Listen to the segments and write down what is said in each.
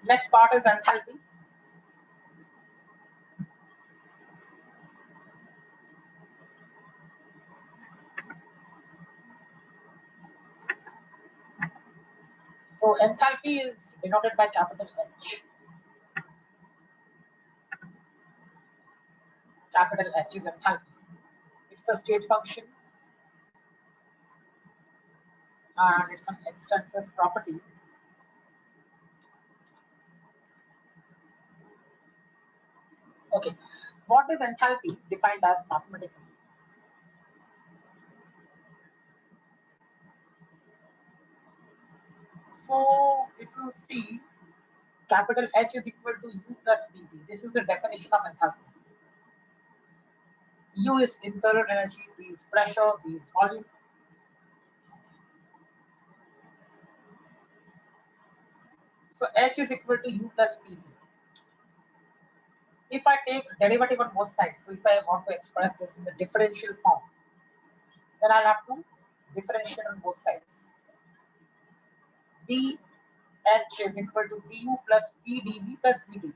Next part is enthalpy. So enthalpy is denoted by capital H. Capital H is enthalpy. It's a state function and it's an extensive property. Okay, what is enthalpy defined as mathematically? So if you see, capital H is equal to U plus PV. This is the definition of enthalpy. U is internal energy, V is pressure, V is volume. So H is equal to U plus PV. If I take derivative on both sides, so if I want to express this in the differential form, then I'll have to differentiate on both sides. dH is equal to du plus pdv plus vdv.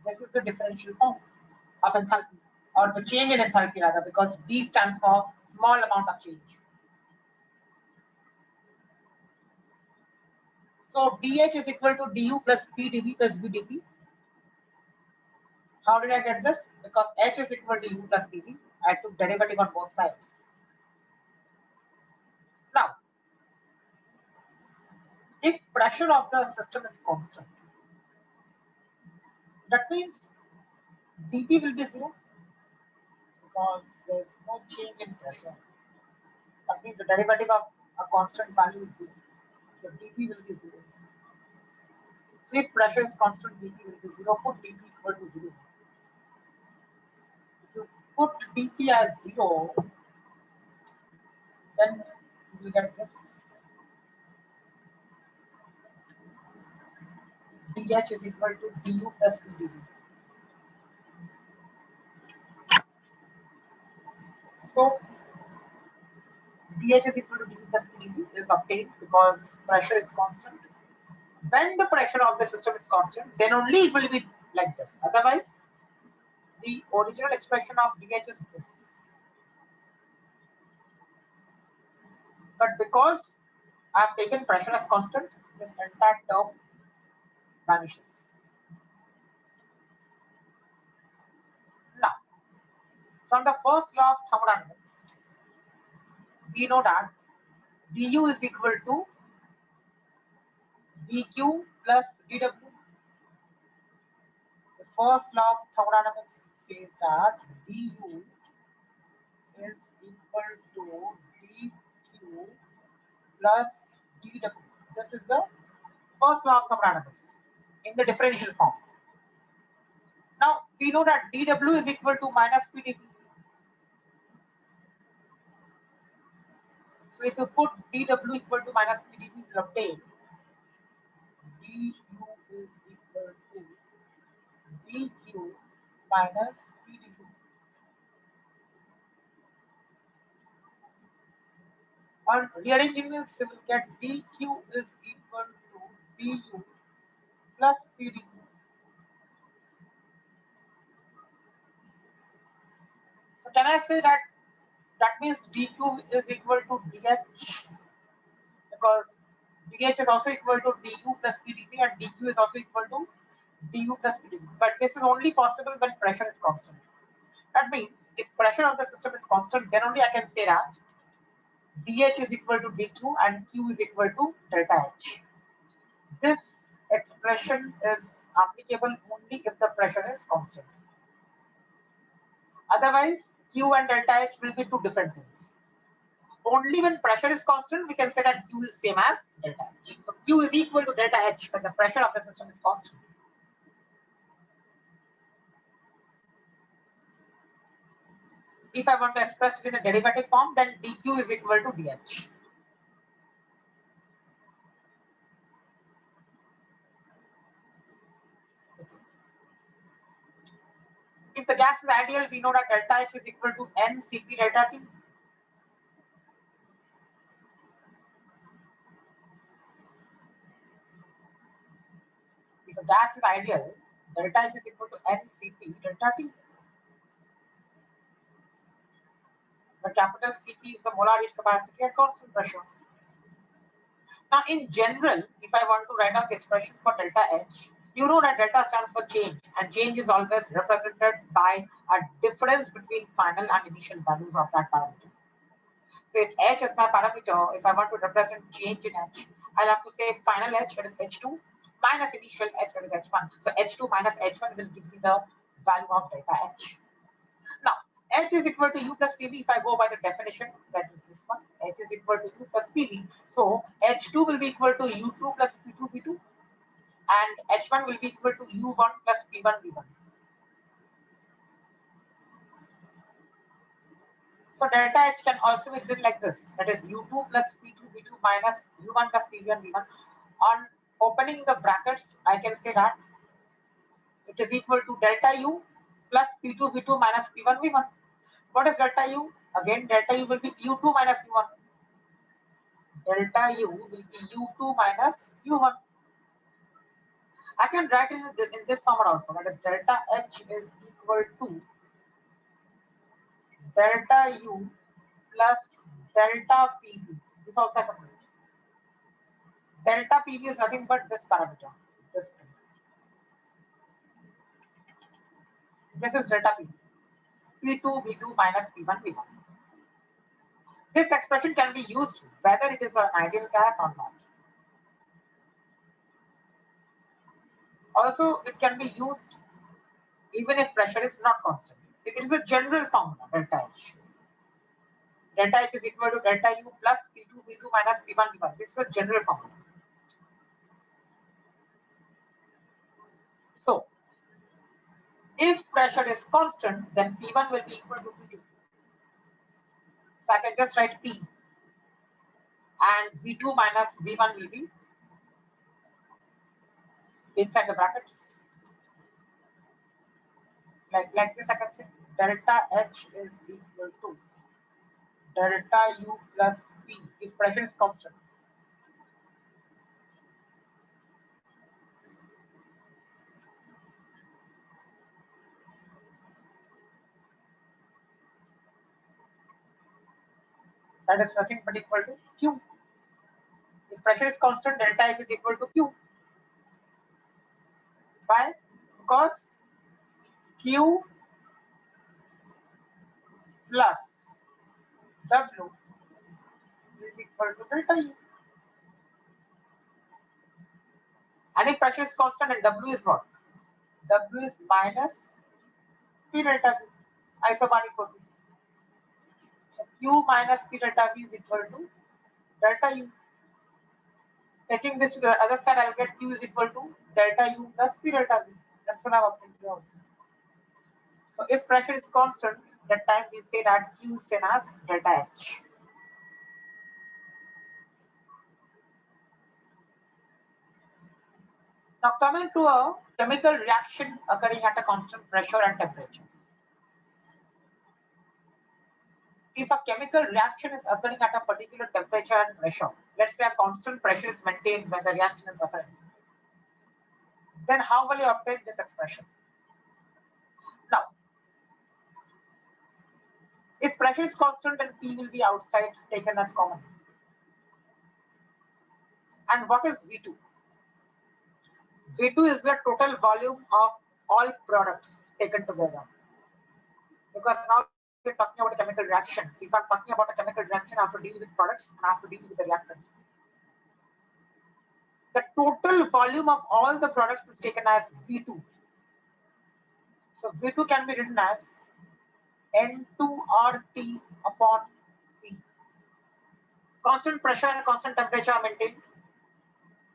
This is the differential form of enthalpy, or the change in enthalpy rather, because D stands for small amount of change. So dH is equal to du plus pdv plus vdv. How did I get this? Because H is equal to U plus PV. I took derivative on both sides. Now, if pressure of the system is constant, that means dP will be 0 because there's no change in pressure. That means the derivative of a constant value is 0. So dP will be 0. So if pressure is constant, dP will be 0. Put dP equal to 0. If you put dP as 0, then you will get this. dH is equal to du plus pdv. So dH is equal to du plus pdv is obtained because pressure is constant. When the pressure of the system is constant, then only it will be like this. Otherwise, the original expression of dH is this. But because I have taken pressure as constant, this entire term vanishes. Now, from the first law of thermodynamics, we know that du is equal to dq plus dw. The first law of thermodynamics says that du is equal to dq plus dw. This is the first law of thermodynamics in the differential form. Now we know that dw is equal to minus pdv. So if you put dw equal to minus pdv, you will obtain du is equal to dq minus pdv. On rearranging this, we will get dq is equal to du plus pdv. So can I say that means dq is equal to dh, because dh is also equal to du plus pdv and dq is also equal to du plus pdv. But this is only possible when pressure is constant. That means if pressure of the system is constant, then only I can say that dH is equal to dq and q is equal to delta h. This expression is applicable only if the pressure is constant. Otherwise, q and delta h will be two different things. Only when pressure is constant, we can say that q is same as delta h. So q is equal to delta h when the pressure of the system is constant. If I want to express it in the derivative form, then dq is equal to dh. If the gas is ideal, we know that delta h is equal to n Cp delta T. If So gas is ideal. Delta H is equal to NCP delta T. The capital Cp is the molar heat capacity at constant pressure. Now, in general, if I want to write out the expression for delta H, you know that delta stands for change, and change is always represented by a difference between final and initial values of that parameter. So if H is my parameter, if I want to represent change in H, I'll have to say final H, that is H2, minus initial H, that is H1. So H2 minus H1 will give me the value of delta H. Now, H is equal to U plus PV. If I go by the definition, that is this one. H is equal to U plus PV. So H2 will be equal to U2 plus P2 V2, and H1 will be equal to U1 plus P1 V1. So delta H can also be written like this. That is U2 plus P2 V2 minus U1 plus P1 V1. On opening the brackets, I can say that it is equal to delta U plus P2 V2 minus P1 V1. What is delta U? Again, delta U will be U2 minus U1. Delta U will be U2 minus U1. I can write in this form also. That is delta H is equal to delta U plus delta PV. This also I can write. Delta PV is nothing but this parameter. This thing. This is delta PV. P2 V2 minus P1 V1. This expression can be used whether it is an ideal gas or not. Also, it can be used even if pressure is not constant. It is a general formula, delta H. Delta H is equal to delta U plus P2 V2 minus P1 V1. This is a general formula. So, if pressure is constant, then P1 will be equal to P2. So, I can just write P, and V2 minus V1 will be inside the brackets. Like this, I can say delta H is equal to delta U plus P if pressure is constant. That is nothing but equal to Q. If pressure is constant, delta H is equal to Q. Why? Because Q plus W is equal to delta U. And if pressure is constant and W is what? W is minus P delta V, isobaric process. So Q minus P delta V is equal to delta U. Taking this to the other side, I'll get Q is equal to delta U plus P delta V. That's what I'm obtaining here also. So if pressure is constant, that time we say that Q is same as delta H. Now coming to a chemical reaction occurring at a constant pressure and temperature. If a chemical reaction is occurring at a particular temperature and pressure, let's say a constant pressure is maintained when the reaction is occurring, then how will you obtain this expression? Now, if pressure is constant, then P will be outside taken as common. And what is V2? V2 is the total volume of all products taken together. Because now we're talking about a chemical reaction. So if I'm talking about a chemical reaction, I have to deal with products and I have to deal with the reactants. The total volume of all the products is taken as V2. So V2 can be written as N2RT upon P. Constant pressure and constant temperature are maintained.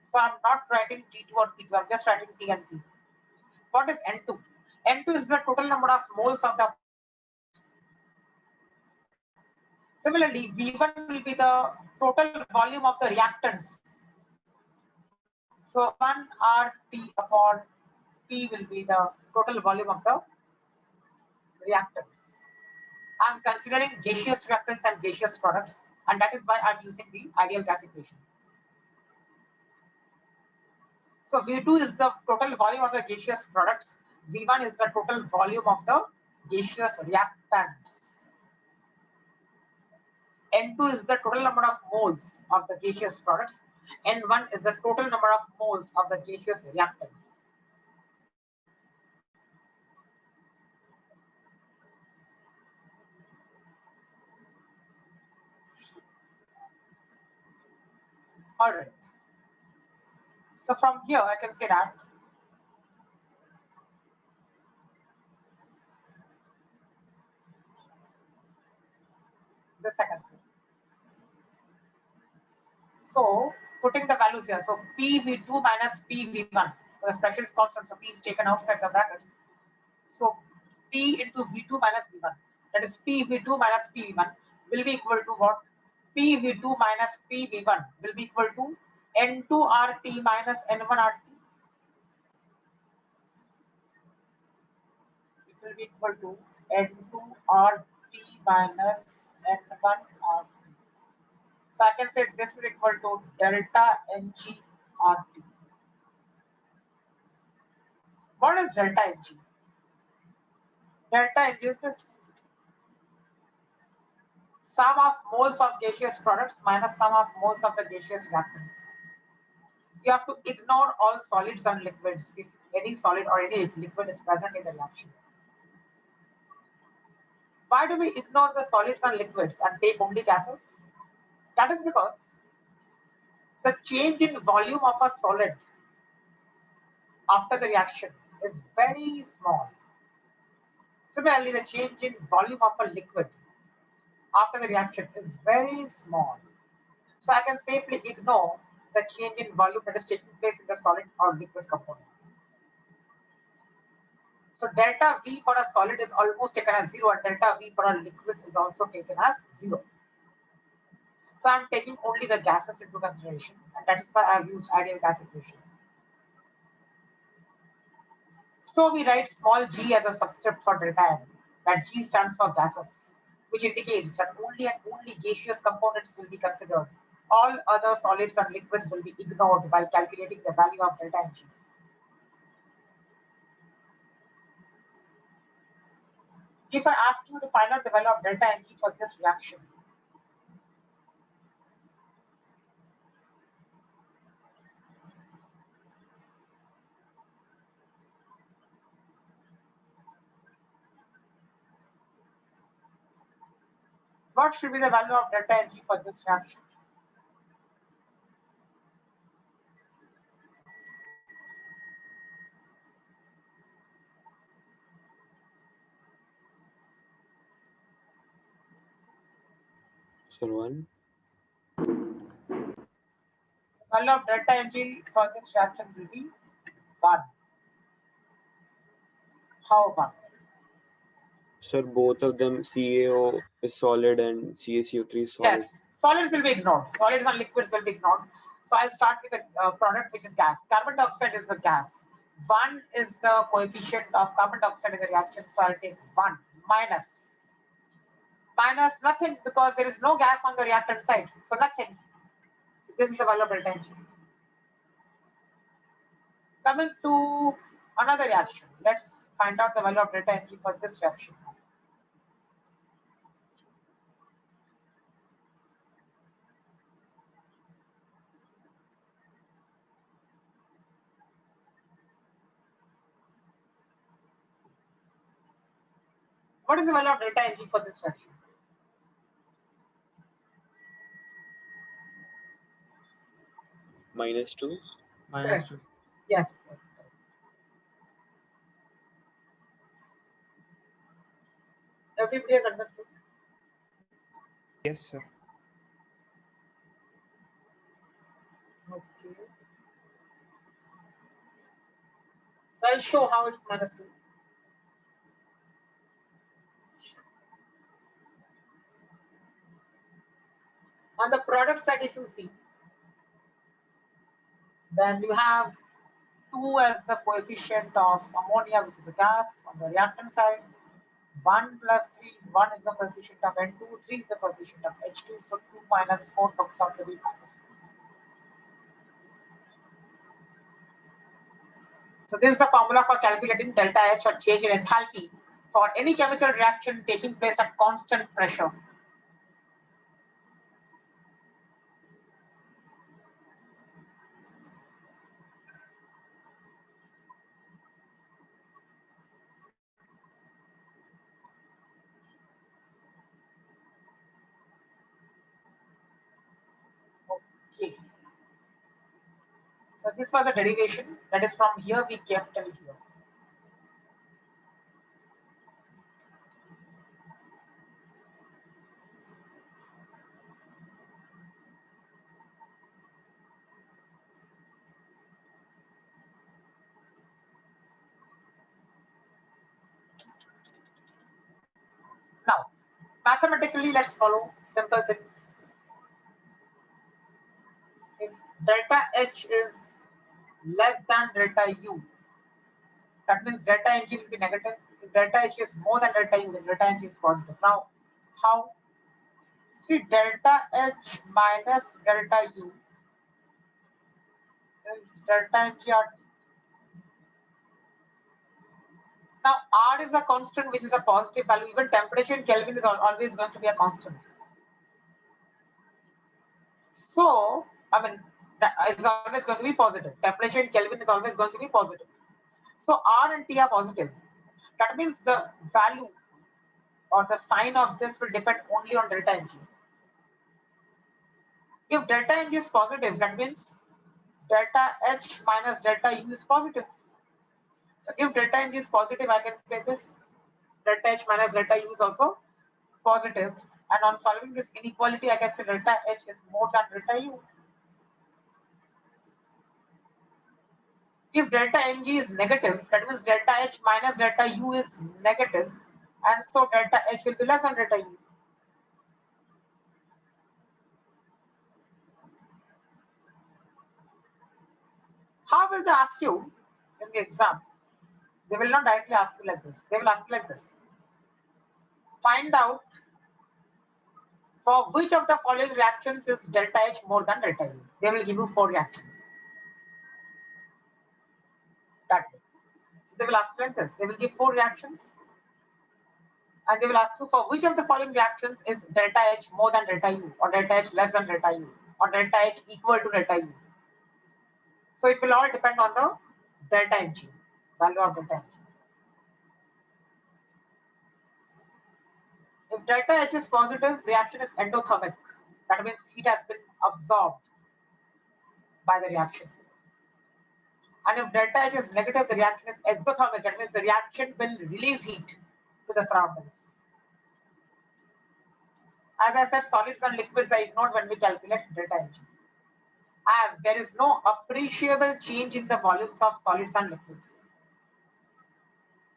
So I'm not writing T2 or P2, I'm just writing T and P. What is N2? N2 is the total number of moles of the. Similarly, V1 will be the total volume of the reactants. So 1RT upon P will be the total volume of the reactants. I'm considering gaseous reactants and gaseous products, and that is why I'm using the ideal gas equation. So V2 is the total volume of the gaseous products. V1 is the total volume of the gaseous reactants. N2 is the total number of moles of the gaseous products. N1 is the total number of moles of the gaseous reactants. All right. So from here, I can say that the second cell. So putting the values here, so PV2 minus PV1, the special is constant, so P is taken outside the brackets. So P into V2 minus V1, that is PV2 minus PV1 will be equal to what? PV2 minus PV1 will be equal to N2RT minus N1RT. It will be equal to N2RT minus N1RT. So I can say this is equal to delta Ng RT. What is delta Ng? Delta Ng is this sum of moles of gaseous products minus sum of moles of the gaseous reactants. You have to ignore all solids and liquids if any solid or any liquid is present in the reaction. Why do we ignore the solids and liquids and take only gases? That is because the change in volume of a solid after the reaction is very small. Similarly, the change in volume of a liquid after the reaction is very small. So I can safely ignore the change in volume that is taking place in the solid or liquid component. So delta V for a solid is almost taken as 0 and delta V for a liquid is also taken as 0. So I'm taking only the gases into consideration, and that is why I have used ideal gas equation. So we write small g as a subscript for delta N. That G stands for gases, which indicates that only and only gaseous components will be considered. All other solids and liquids will be ignored while calculating the value of delta Ng. If I ask you to find out the value of delta Ng for this reaction, what should be the value of delta Ng for this reaction? So 1. Value of delta Ng for this reaction will be 1. How 1? Sir, both of them, CaO is solid and CaCO3 is solid. Yes, solids will be ignored. Solids and liquids will be ignored. So I'll start with a product which is gas. Carbon dioxide is the gas. 1 is the coefficient of carbon dioxide in the reaction. So I'll take 1 minus. Minus nothing because there is no gas on the reactant side. So nothing. So this is the value of delta Ng. Coming to another reaction. Let's find out the value of delta Ng for this reaction. What is the value of delta Ng for this reaction? -2. -2. Yes. Everybody has understood. Yes, sir. Okay. So I'll show how it's -2. On the product side, if you see, then you have 2 as the coefficient of ammonia, which is a gas. On the reactant side, 1 plus 3, 1 is the coefficient of N2, 3 is the coefficient of H2, so 2 minus 4 comes out to be -2. So this is the formula for calculating delta H, or change in enthalpy for any chemical reaction taking place at constant pressure. Okay. So this was the derivation. That is, from here we came till here. Now, mathematically, let's follow simple things. If delta H is less than delta U, that means delta Ng will be negative. If delta H is more than delta U, then delta Ng is positive. Now, how? See, delta H minus delta U is delta Ng RT. Now, R is a constant which is a positive value. Even temperature in Kelvin is always going to be a constant. So, I mean, that is always going to be positive. Temperature in Kelvin is always going to be positive. So, R and T are positive. That means the value or the sign of this will depend only on delta Ng. If delta Ng is positive, that means delta H minus delta U is positive. So if delta Ng is positive, I can say this delta H minus delta U is also positive. And on solving this inequality, I can say delta H is more than delta U. If delta Ng is negative, that means delta H minus delta U is negative, and so delta H will be less than delta U. How will they ask you in the exam? They will not directly ask you like this. They will ask you like this. Find out for which of the following reactions is delta H more than delta U. They will give you 4 reactions. That way. So they will ask you like this. They will give 4 reactions. And they will ask you for which of the following reactions is delta H more than delta U, or delta H less than delta U, or delta H equal to delta U. So it will all depend on the delta Ng, value of delta Ng. If delta H is positive, reaction is endothermic. That means heat has been absorbed by the reaction. And if delta H is negative, the reaction is exothermic. That means the reaction will release heat to the surroundings. As I said, solids and liquids are ignored when we calculate delta Ng, as there is no appreciable change in the volumes of solids and liquids.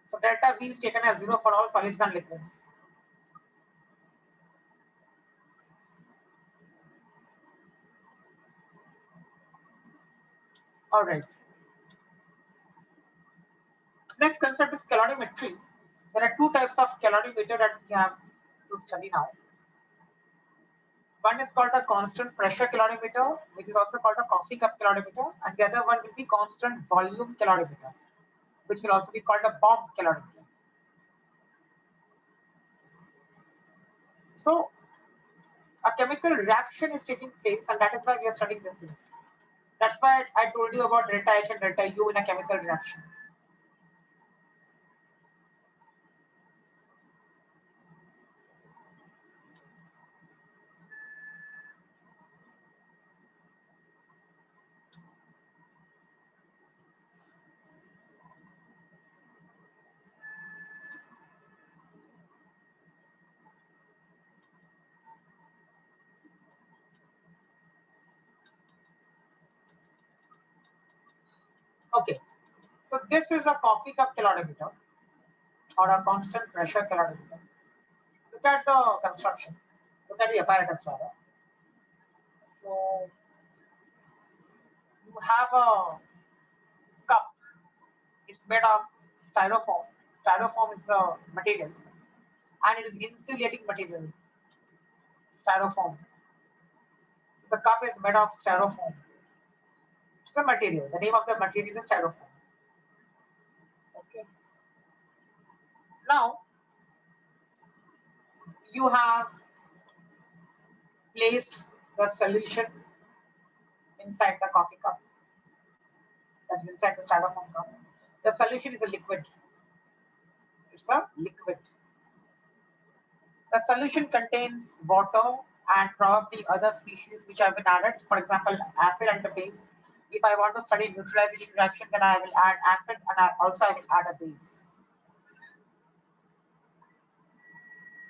So delta V is taken as 0 for all solids and liquids. All right. Next concept is calorimetry. There are 2 types of calorimeter that we have to study now. One is called a constant pressure calorimeter, which is also called a coffee cup calorimeter, and the other one will be constant volume calorimeter, which will also be called a bomb calorimeter. So a chemical reaction is taking place, and that is why we are studying these things. That's why I told you about delta H and delta U in a chemical reaction. Okay, so this is a coffee cup calorimeter or a constant pressure calorimeter. Look at the construction. Look at the apparatus rather. So you have a cup. It's made of styrofoam. Styrofoam is the material, and it is insulating material. Styrofoam. So the cup is made of styrofoam. It's a material. The name of the material is styrofoam. Now, you have placed the solution inside the coffee cup, that is inside the styrofoam cup. The solution is a liquid. It's a liquid. The solution contains water and probably other species which have been added, for example, acid and the base. If I want to study neutralization reaction, then I will add acid and I will add a base.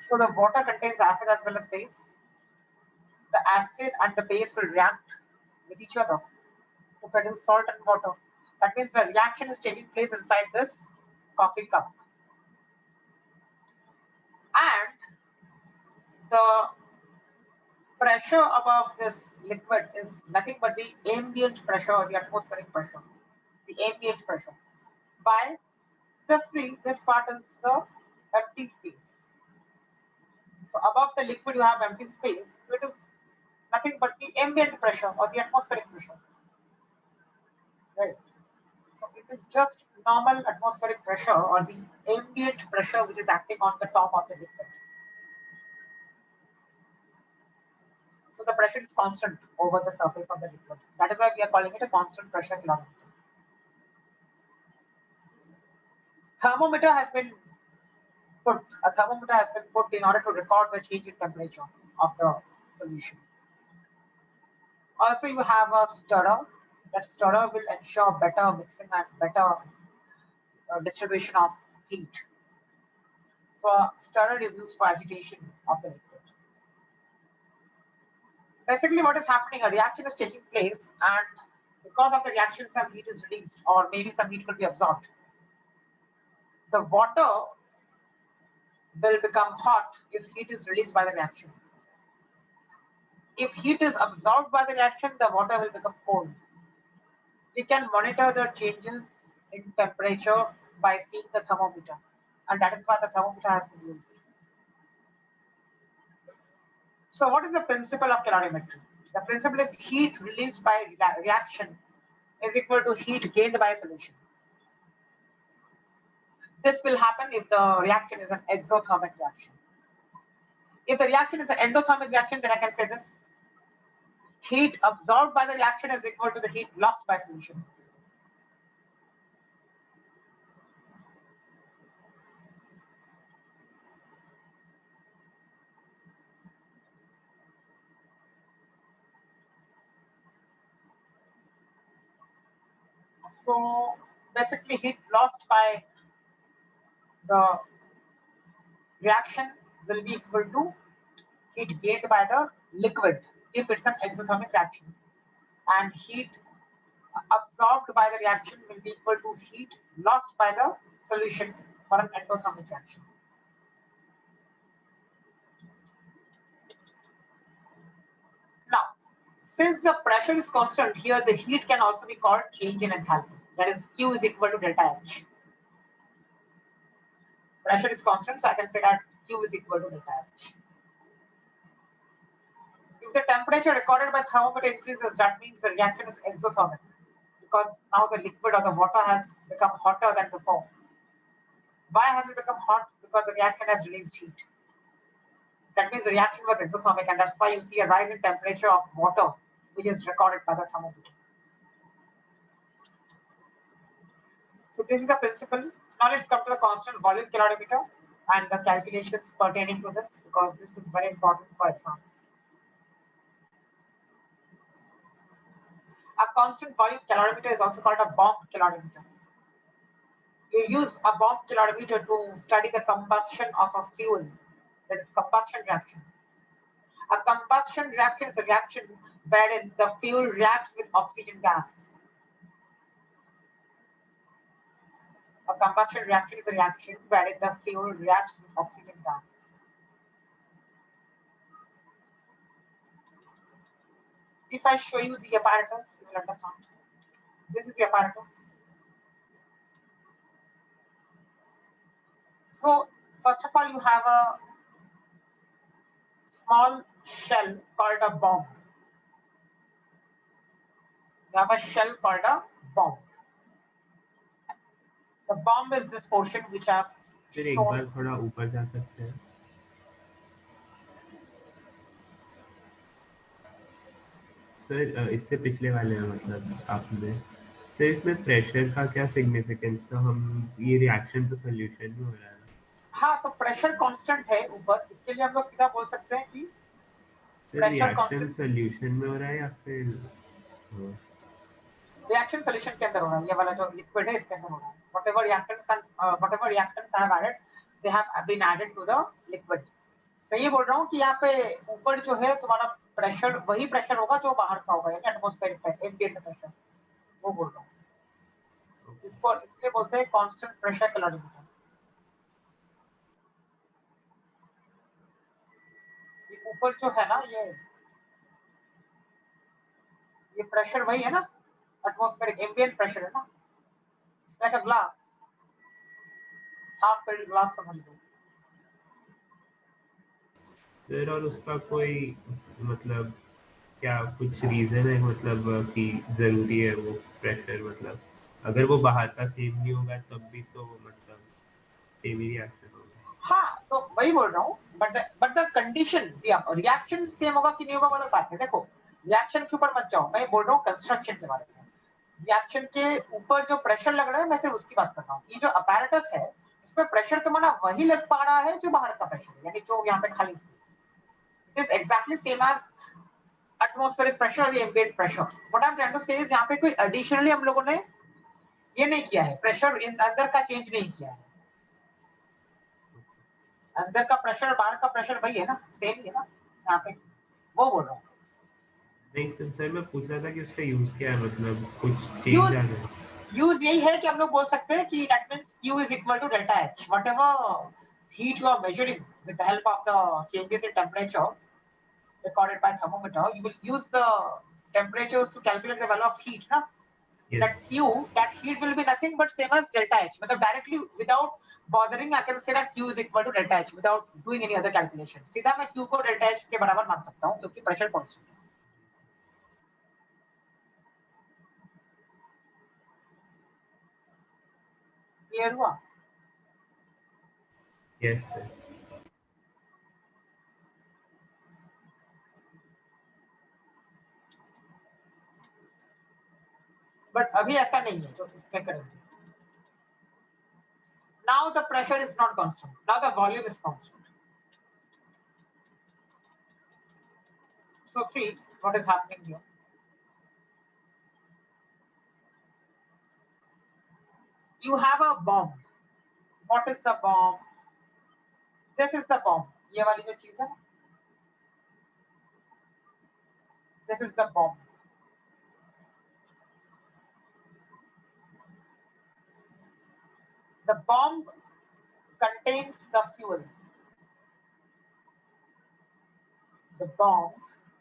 So the water contains acid as well as base. The acid and the base will react with each other to produce salt and water. That means the reaction is taking place inside this coffee cup. And the pressure above this liquid is nothing but the ambient pressure or the atmospheric pressure. The ambient pressure. Why? Just see, this part is the empty space. So above the liquid you have empty space. So it is nothing but the ambient pressure or the atmospheric pressure. Right. So it is just normal atmospheric pressure or the ambient pressure which is acting on the top of the liquid. So the pressure is constant over the surface of the liquid. That is why we are calling it a constant pressure calorimeter. Thermometer has been put in order to record the change in temperature of the solution. Also, you have a stirrer. That stirrer will ensure better mixing and better distribution of heat. So a stirrer is used for agitation of the liquid. Basically, what is happening, a reaction is taking place, and because of the reaction, some heat is released, or maybe some heat could be absorbed. The water will become hot if heat is released by the reaction. If heat is absorbed by the reaction, the water will become cold. We can monitor the changes in temperature by seeing the thermometer, and that is why the thermometer has been used. So what is the principle of calorimetry? The principle is heat released by reaction is equal to heat gained by solution. This will happen if the reaction is an exothermic reaction. If the reaction is an endothermic reaction, then I can say this. Heat absorbed by the reaction is equal to the heat lost by solution. So basically heat lost by the reaction will be equal to heat gained by the liquid if it's an exothermic reaction. And heat absorbed by the reaction will be equal to heat lost by the solution for an endothermic reaction. Now, since the pressure is constant, here the heat can also be called change in enthalpy. That is, Q is equal to delta H. Pressure is constant, so I can say that Q is equal to delta H. If the temperature recorded by thermometer increases, that means the reaction is exothermic, because now the liquid or the water has become hotter than before. Why has it become hot? Because the reaction has released heat. That means the reaction was exothermic, and that's why you see a rise in temperature of water, which is recorded by the thermometer. So this is the principle. Now let's come to the constant volume calorimeter and the calculations pertaining to this, because this is very important for exams. A constant volume calorimeter is also called a bomb calorimeter. You use a bomb calorimeter to study the combustion of a fuel, that is combustion reaction. A combustion reaction is a reaction wherein the fuel reacts with oxygen gas. A combustion reaction is a reaction wherein the fuel reacts with oxygen gas. If I show you the apparatus, you will understand. This is the apparatus. So, first of all, you have a small shell called a bomb. You have a shell called a bomb. The bomb is this portion which I have फिर एक shown. बार थोड़ा ऊपर जा सकते हैं। Sir इससे पिछले वाले में मतलब आपने सर इसमें प्रेशर का क्या सिग्निफिकेंस था? हम ये रिएक्शन तो सोल्यूशन में हो रहा है। हाँ, तो प्रेशर कांस्टेंट है ऊपर, इसके लिए हम लोग सीधा बोल सकते हैं कि sir pressure reaction constant solution में हो रहा है या फिर रिएक्शन सोल्यूशन के अंदर हो रहा है, ये वाला जो लिक्विड है इसके अंदर हो रहा है। Whatever reactants have added, they have been added to the liquid. मैं ये बोल रहा हूँ कि यहाँ पे ऊपर जो है तुम्हारा प्रेशर वही प्रेशर होगा जो बाहर का होगा, यानी एटमॉस्फेरिक एम्बिएंट प्रेशर, वो बोल रहा हूँ। इसको इसलिए बोलते हैं कांस्टेंट प्रेशर कैलोरीमीटर। ये ऊपर जो है ना, ये प्रेशर वही है ना, एटमॉस्फेरिक एम्बिएंट प्रेशर है ना। It's like a glass, half filled glass समझ लो। सर और उसका कोई मतलब क्या कुछ रीजन है मतलब कि जरूरी है वो प्रेशर? मतलब अगर वो बाहर का सेम नहीं होगा तब भी तो मतलब सेम ही रिएक्शन होगा। हाँ, तो वही बोल रहा हूँ, but the condition, reaction same होगा कि नहीं होगा वाला बात है। देखो, रिएक्शन के ऊपर मत जाओ, मैं बोल रहा हूँ कंस्ट्रक्शन के बारे में। रिएक्शन के ऊपर जो प्रेशर लग रहा है, मैं सिर्फ उसकी बात कर रहा हूँ। ये जो अपैरेटस है, इसमें प्रेशर तुम्हारा वही लग पा रहा है जो बाहर का प्रेशर है, यानी जो यहाँ पे खाली स्पेस है। It is exactly same as atmospheric pressure और ambient pressure. What I am trying to say is यहाँ पे कोई एडिशनली हम लोगों ने ये नहीं किया है, प्रेशर इन अंदर का चेंज नहीं किया है। अंदर का प्रेशर और बाहर का प्रेशर वही है ना, सेम ही है ना यहाँ पे, वो बोल रहा हूँ। नहीं सर मैं पूछ रहा था कि उसका यूज क्या है, मतलब कुछ चेंज आ रहा है? यूज यही है कि हम लोग बोल सकते हैं कि that means Q is equal to delta H. Whatever heat you are measuring with the help of the changes in temperature recorded by thermometer, you will use the temperatures to calculate the value of heat, na? Yes. That heat will be nothing but same as delta H. मतलब directly without bothering, I can say that Q is equal to delta H without doing any other calculation. सीधा मैं Q को delta H के बराबर मान सकता हूँ क्योंकि प्रेशर कांस्टेंट है। क्लियर हुआ? Yes sir. बट अभी ऐसा नहीं है जो इसमें करेंगे। Now the pressure is not constant. Now the volume is constant. So see what is happening here. You have a bomb. What is the bomb? This is the bomb. ये वाली जो चीज है, this is the bomb. The bomb contains the fuel. The bomb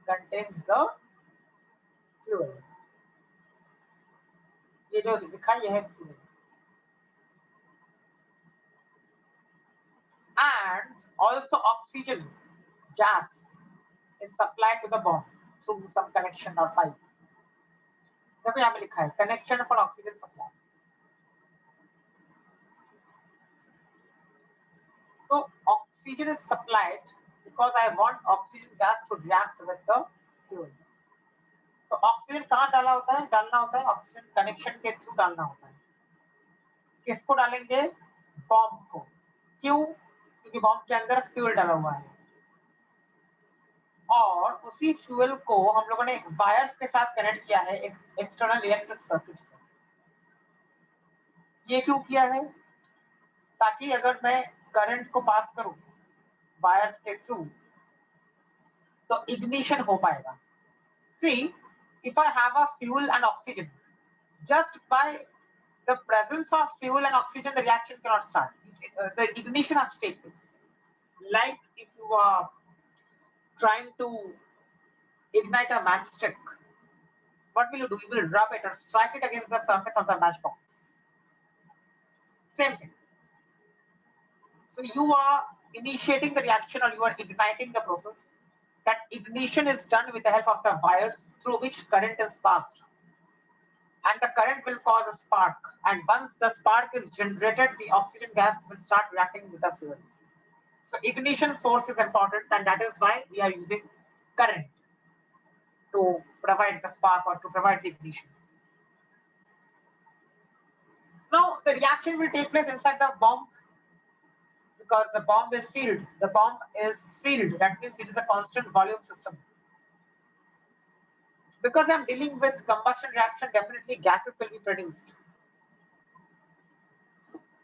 contains the fuel. ये जो लिखा ये है fuel. And also oxygen gas is supplied to the bomb through some connection or pipe. देखो यहाँ पे लिखा है connection for oxygen supply. So oxygen is supplied because I want oxygen gas to react with the fuel. तो oxygen कहाँ डालना होता है ऑक्सीजन कनेक्शन के थ्रू डालना होता है। किसको डालेंगे? बॉम्ब को। क्यों? क्योंकि बॉम्ब के अंदर फ्यूल डाला हुआ है और उसी फ्यूल को हम लोगों ने वायर्स के साथ कनेक्ट किया है एक एक्सटर्नल इलेक्ट्रिक सर्किट से। ये क्यों किया है? ताकि अगर मैं करंट को पास करूं वायर्स के थ्रू तो इग्निशन हो पाएगा। See, if I have a fuel and oxygen, just by the presence of fuel and oxygen, the reaction cannot start. The ignition has to take place. Like if you are trying to ignite a matchstick, what will you do? You will rub it or strike it against the surface of the matchbox. Same thing. So you are initiating the reaction or you are igniting the process. That ignition is done with the help of the wires through which current is passed. and the current will cause a spark. And once the spark is generated, the oxygen gas will start reacting with the fuel. So ignition source is important, and that is why we are using current to provide the spark or to provide the ignition. Now the reaction will take place inside the bomb because the bomb is sealed. The bomb is sealed. That means it is a constant volume system. Because I'm dealing with combustion reaction, definitely gases will be produced.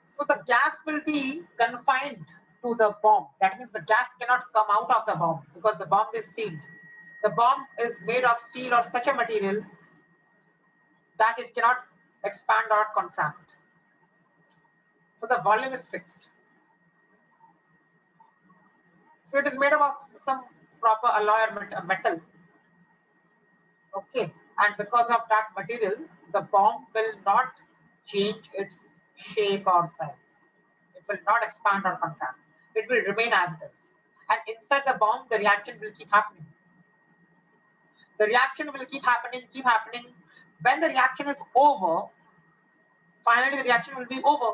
So the gas will be confined to the bomb. That means the gas cannot come out of the bomb because the bomb is sealed. The bomb is made of steel or such a material that it cannot expand or contract. So the volume is fixed. So it is made up of some proper alloy or metal. Okay, and because of that material, the bomb will not change its shape or size. It will not expand or contract. It will remain as it is. And inside the bomb, the reaction will keep happening. The reaction will keep happening. When the reaction is over, finally the reaction will be over.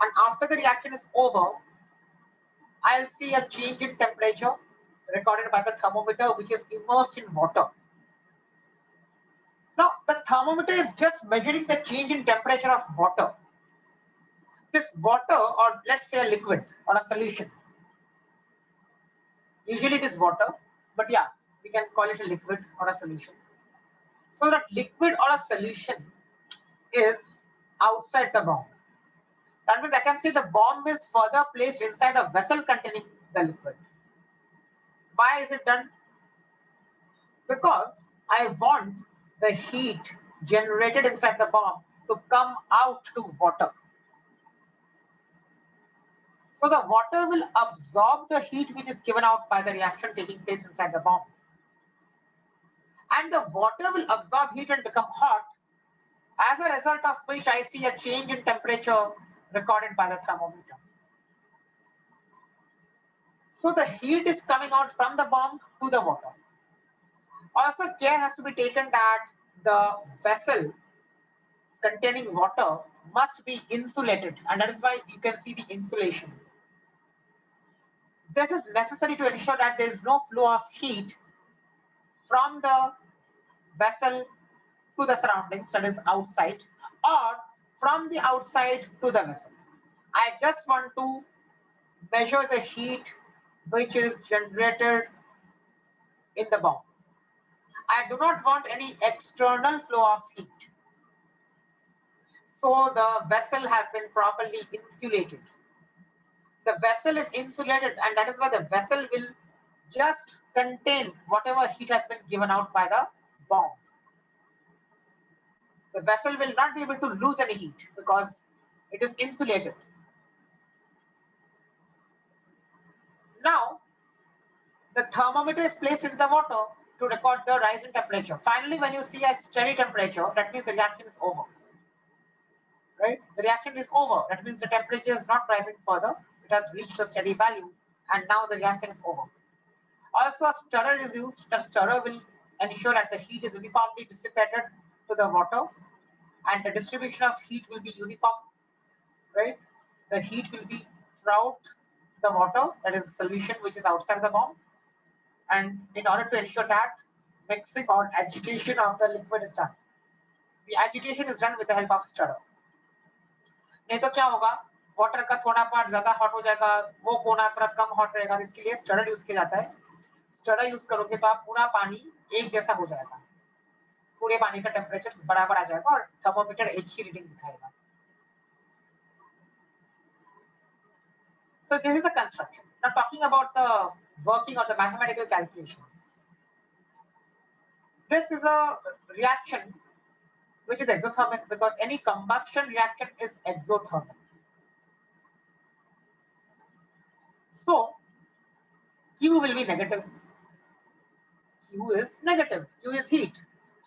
And after the reaction is over, I'll see a change in temperature recorded by the thermometer, which is immersed in water. Now, the thermometer is just measuring the change in temperature of water. This water, or let's say a liquid or a solution, usually it is water, but yeah, we can call it a liquid or a solution. So that liquid or a solution is outside the bomb. That means I can say the bomb is further placed inside a vessel containing the liquid. Why is it done? Because I want the heat generated inside the bomb to come out to water. So the water will absorb the heat which is given out by the reaction taking place inside the bomb. And the water will absorb heat and become hot, as a result of which I see a change in temperature recorded by the thermometer. So the heat is coming out from the bomb to the water. Also, care has to be taken that the vessel containing water must be insulated, and that is why you can see the insulation. This is necessary to ensure that there is no flow of heat from the vessel to the surroundings, that is outside, or from the outside to the vessel. I just want to measure the heat which is generated in the bomb. I do not want any external flow of heat. So the vessel has been properly insulated. The vessel is insulated, and that is why the vessel will just contain whatever heat has been given out by the bomb. The vessel will not be able to lose any heat because it is insulated. Now, the thermometer is placed in the water to record the rise in temperature. Finally, when you see a steady temperature, that means the reaction is over. Right? The reaction is over. That means the temperature is not rising further. It has reached a steady value, and now the reaction is over. Also, a stirrer is used. The stirrer will ensure that the heat is uniformly dissipated to the water, and the distribution of heat will be uniform. Right? The heat will be throughout the water, that is solution which is outside the bomb. And in order to ensure that mixing or agitation of the liquid is done, the agitation is done with the help of stirrer. नहीं तो क्या होगा, water का थोड़ा part ज्यादा hot हो जाएगा, वो कोना थोड़ा कम हॉट रहेगा, इसके लिए स्टरर यूज किया जाता है. स्टरर यूज करोगे तो आप पूरा पानी एक जैसा हो जाएगा, पूरे पानी का टेम्परेचर बराबर आ जाएगा और थर्मोमीटर एक ही रीडिंग दिखाएगा. So this is the construction. Now talking about the working of the mathematical calculations. This is a reaction which is exothermic because any combustion reaction is exothermic. So Q will be negative. Q is negative. Q is heat.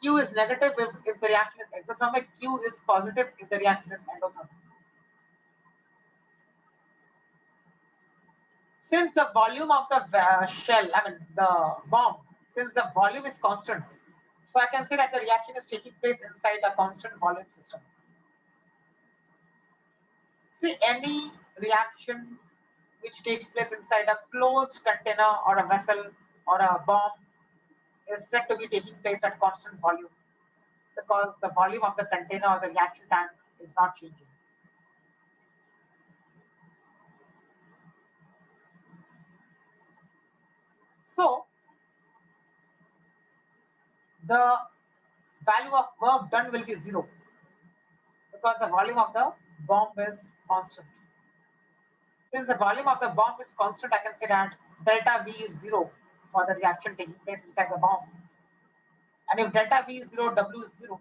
Q is negative if the reaction is exothermic. Q is positive if the reaction is endothermic. Since the volume of the shell, I mean the bomb, since the volume is constant, So I can say that the reaction is taking place inside a constant volume system. See, any reaction which takes place inside a closed container or a vessel or a bomb is said to be taking place at constant volume because the volume of the container or the reaction tank is not changing. So the value of work done will be 0 because the volume of the bomb is constant. Since the volume of the bomb is constant, I can say that delta V is 0 for the reaction taking place inside the bomb. And if delta V is 0, W is 0.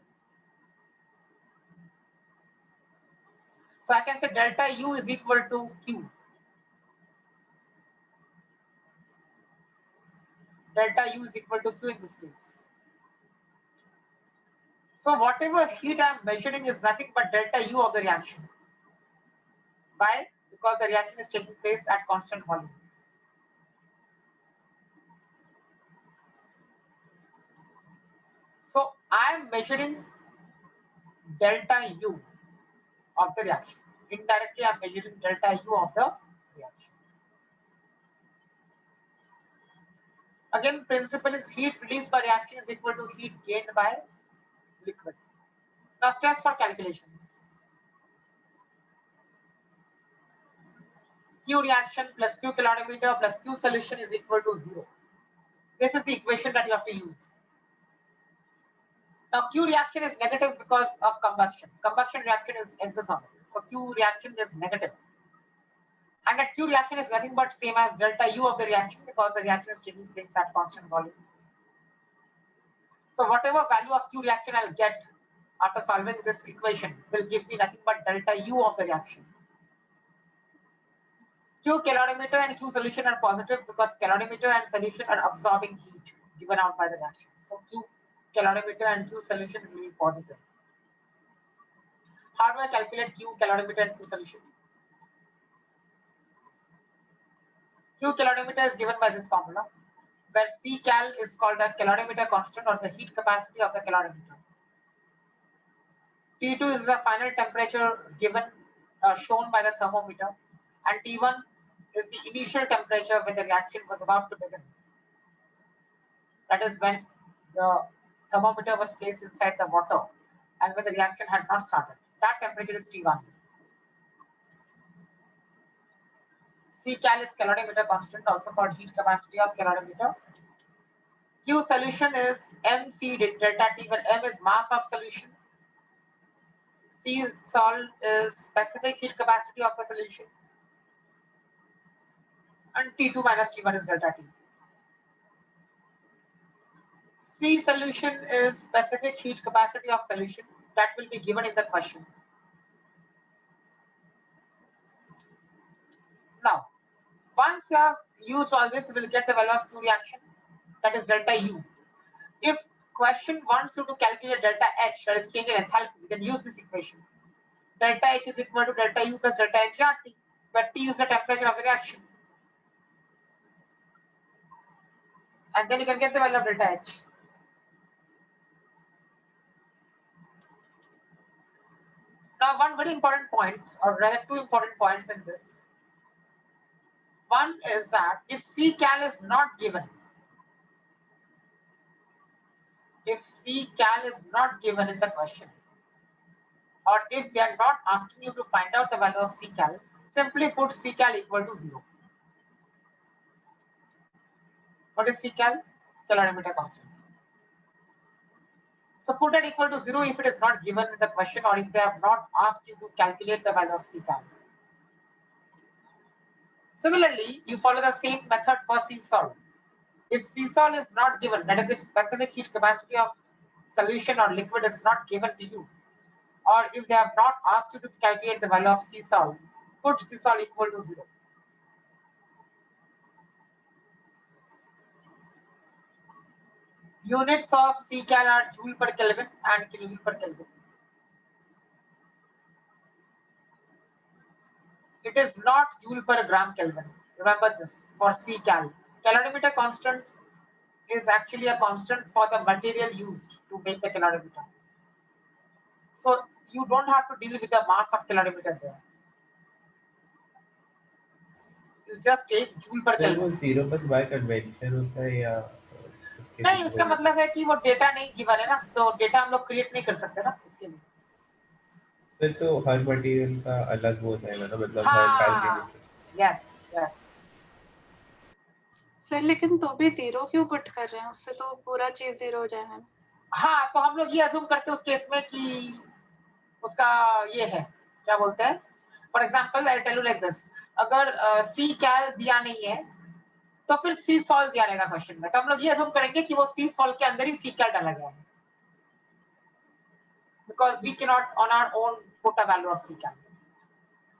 So I can say delta U is equal to Q. Delta U is equal to Q in this case. So whatever heat I am measuring is nothing but delta U of the reaction. Why? Because the reaction is taking place at constant volume. So I am measuring delta U of the reaction. Indirectly, I am measuring delta U of the reaction. Again, principle is heat released by reaction is equal to heat gained by liquid. Now steps for calculations. Q reaction plus Q calorimeter plus Q solution is equal to 0. This is the equation that you have to use. Now Q reaction is negative because of combustion. Combustion reaction is exothermic. So Q reaction is negative. And that Q reaction is nothing but same as delta U of the reaction because the reaction is taking place at constant volume. So whatever value of Q reaction I'll get after solving this equation will give me nothing but delta U of the reaction. Q calorimeter and Q solution are positive because calorimeter and solution are absorbing heat given out by the reaction. So Q calorimeter and Q solution will be positive. How do I calculate Q calorimeter and Q solution? Q calorimeter is given by this formula, where C cal is called the calorimeter constant or the heat capacity of the calorimeter. T2 is the final temperature given shown by the thermometer, and T1 is the initial temperature when the reaction was about to begin. That is when the thermometer was placed inside the water and when the reaction had not started. That temperature is T1. C cal is calorimeter constant, also called heat capacity of calorimeter. Q solution is MC delta T, where M is mass of solution. C sol is specific heat capacity of the solution. And T2 minus T1 is delta T. C solution is specific heat capacity of solution that will be given in the question. Now, once you have used all this, you will get the value of Q reaction, that is delta U. If question wants you to calculate delta H, that is change in enthalpy, you can use this equation. Delta H is equal to delta U plus delta H RT, where T is the temperature of the reaction. And then you can get the value of delta H. Now, one very important point, or rather two important points in this. One is that if C cal is not given, in the question, or if they are not asking you to find out the value of C cal, simply put C cal equal to 0. What is C cal? Calorimeter constant. So put that equal to 0 if it is not given in the question or if they have not asked you to calculate the value of C cal. Similarly, you follow the same method for C sol. If C sol is not given, that is if specific heat capacity of solution or liquid is not given to you, or if they have not asked you to calculate the value of C sol, put C sol equal to 0. Units of C cal are joule per Kelvin and kilojoule per Kelvin. It is not joule per gram Kelvin. Remember this for C cal. Calorimeter constant is actually a constant for the material used to make the calorimeter. So you don't have to deal with the mass of calorimeter there. You just take joule per sir वो Kelvin. 0 बस bye convention होता है या उसके नहीं, कुछ उसका और? मतलब है कि वो डेटा नहीं गिवन है ना, तो डेटा हम लोग क्रिएट नहीं कर सकते ना इसके लिए. फिर तो हर मटेरियल का अलग वो जाएगा ना, मतलब हर हाँ, कैलकुलेशन. Yes yes. सर लेकिन तो भी 0 क्यों पुट कर रहे हैं, उससे तो पूरा चीज 0 हो जाएगा ना. हाँ, तो हम लोग ये अज्यूम करते हैं उस केस में कि उसका ये है, क्या बोलते हैं, for example I tell you like this, अगर सी कैल दिया नहीं है तो फिर सी सॉल्व दिया रहेगा क्वेश्चन में, तो हम लोग ये अज्यूम करेंगे कि वो सी सॉल्व के अंदर ही सी कैल डाला गया है, because we can not on our own put a value of C cal.